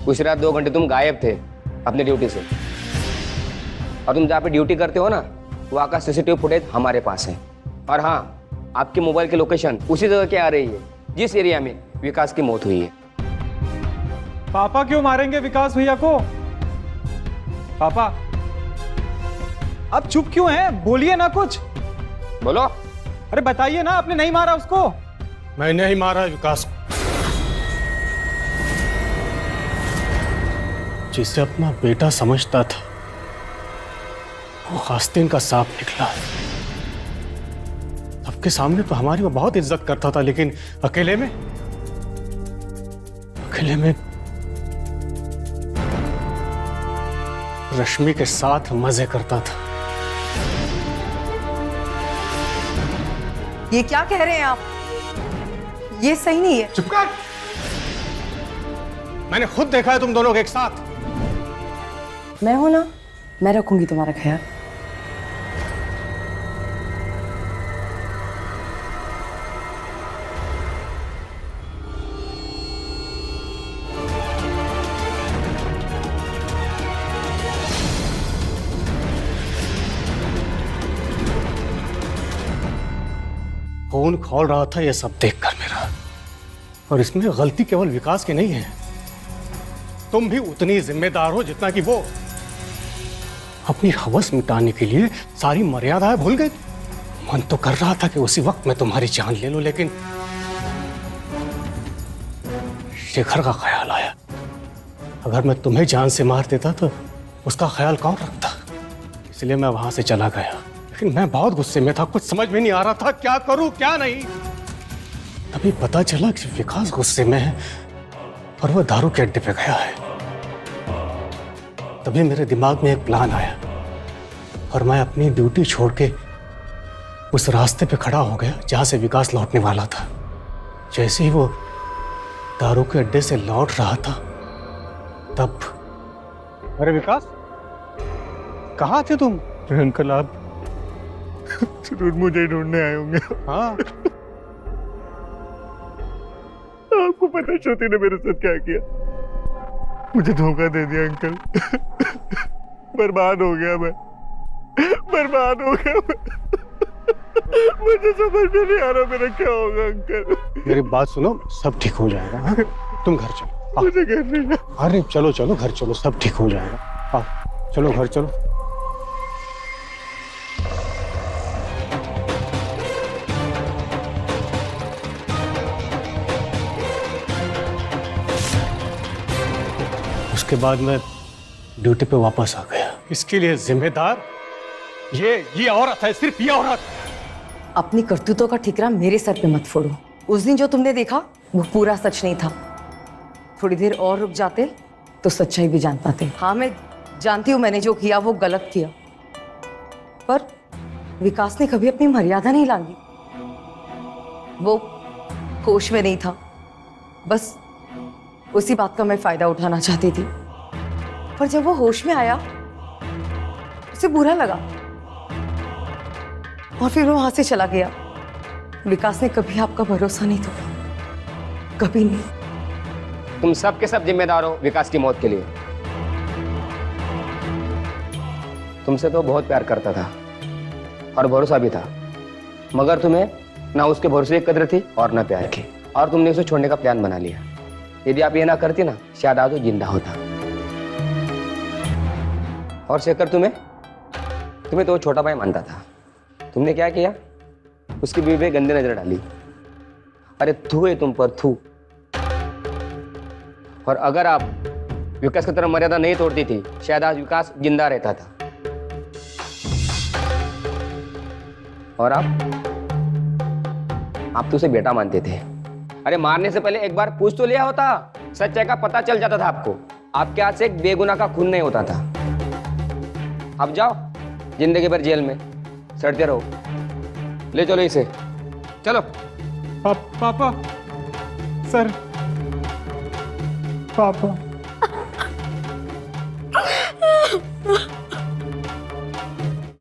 उस रात 2 घंटे तुम गायब थे अपनी ड्यूटी से। और तुम जहाँ पे ड्यूटी करते हो ना, वहाँ का सीसीटीवी फुटेज हमारे पास है। और हाँ, आपके मोबाइल की लोकेशन उसी जगह की आ रही है जिस एरिया में विकास की मौत हुई है।
पापा क्यों मारेंगे विकास भैया को? पापा, आप चुप क्यों हैं? बोलिए ना कुछ।
बोलो।
अरे बताइए ना, आपने नहीं मारा उसको?
मैंने ही मारा विकास को, जिसे अपना बेटा समझता था वो आस्तीन का सांप निकला। सबके सामने तो हमारी वो बहुत इज्जत करता था, लेकिन अकेले में रश्मि के साथ मजे करता था।
ये क्या कह रहे हैं आप? ये सही नहीं है।
चुप कर। मैंने खुद देखा है तुम दोनों को एक साथ।
मैं हूं ना, मैं रखूंगी तुम्हारा ख्याल।
खून खौल रहा था ये सब देखकर मेरा, और इसमें गलती केवल विकास की नहीं है। तुम भी उतनी जिम्मेदार हो जितना कि वो। अपनी हवस मिटाने के लिए सारी मर्यादाएं भूल गए। मन तो कर रहा था कि उसी वक्त मैं तुम्हारी जान ले लूं, लेकिन शेखर का ख्याल आया। अगर मैं तुम्हें जान से मार देता तो उसका ख्याल कौन रखता? इसलिए मैं वहां से चला गया। लेकिन मैं बहुत गुस्से में था, कुछ समझ में नहीं आ रहा था क्या करूं क्या नहीं। तभी पता चला कि विकास गुस्से में है और वो दारू के अड्डे पे गया है। तभी मेरे दिमाग में एक प्लान आया और मैं अपनी ड्यूटी छोड़ के उस रास्ते पे खड़ा हो गया जहां से विकास लौटने वाला था। जैसे ही वो दारू के अड्डे से लौट रहा था तब।
अरे विकास, कहाँ थे तुम?
अंकल, आप जरूर मुझे ढूंढने आए होंगे।
हाँ।
आपको पता श्रुति ने मेरे साथ क्या किया? मुझे धोखा दे दिया अंकल। बर्बाद हो गया मैं, बर्बाद हो गया मैं। मुझे समझ में नहीं आ रहा मेरा क्या होगा अंकल।
मेरी बात सुनो, सब ठीक हो जाएगा। हाँ? तुम घर चलो।
मुझे घर नहीं जाना।
अरे चलो चलो घर चलो, सब ठीक हो जाएगा। हाँ चलो घर चलो। उसके बाद मैं ड्यूटी पे वापस आ गया। इसके लिए जिम्मेदार ये औरत है, सिर्फ ये औरत।
अपनी करतूतों का ठिकरा मेरे सर पे मत फोड़ो। उस दिन जो तुमने देखा वो पूरा सच नहीं था। थोड़ी देर और रुक जाते तो सच्चाई भी जान पाते। हाँ, मैं जानती हूँ मैंने जो किया वो गलत किया, पर विकास ने कभी अपनी मर्यादा नहीं लांगी। वो होश में नहीं था, बस उसी बात का मैं फायदा उठाना चाहती थी। पर जब वो होश में आया उसे बुरा लगा और फिर वो वहां से चला गया। विकास ने कभी आपका भरोसा नहीं तोड़ा, कभी नहीं।
तुम सब के सब जिम्मेदार हो विकास की मौत के लिए। तुमसे तो बहुत प्यार करता था और भरोसा भी था, मगर तुम्हें ना उसके भरोसे की कदर थी और ना प्यार की, और तुमने उसे छोड़ने का प्लान बना लिया। यदि आप ये ना करती ना, शायद आज वो जिंदा होता। और शेखर तुम्हें तो वो छोटा भाई मानता था। तुमने क्या किया? उसकी बीवी पे गंदी नजर डाली। अरे थू है तुम पर, थू। और अगर आप विकास की तरफ मर्यादा नहीं तोड़ती थी, शायद आज विकास जिंदा रहता था। और आप तो उसे बेटा मानते थे। अरे मारने से पहले एक बार पूछ तो लिया होता, सच्चाई का पता चल जाता था आपको। आपके हाथ से एक बेगुनाह का खून नहीं होता था। अब जाओ जिंदगी भर जेल में सड़ते रहो। ले चलो इसे, चलो।
पापा सर, पापा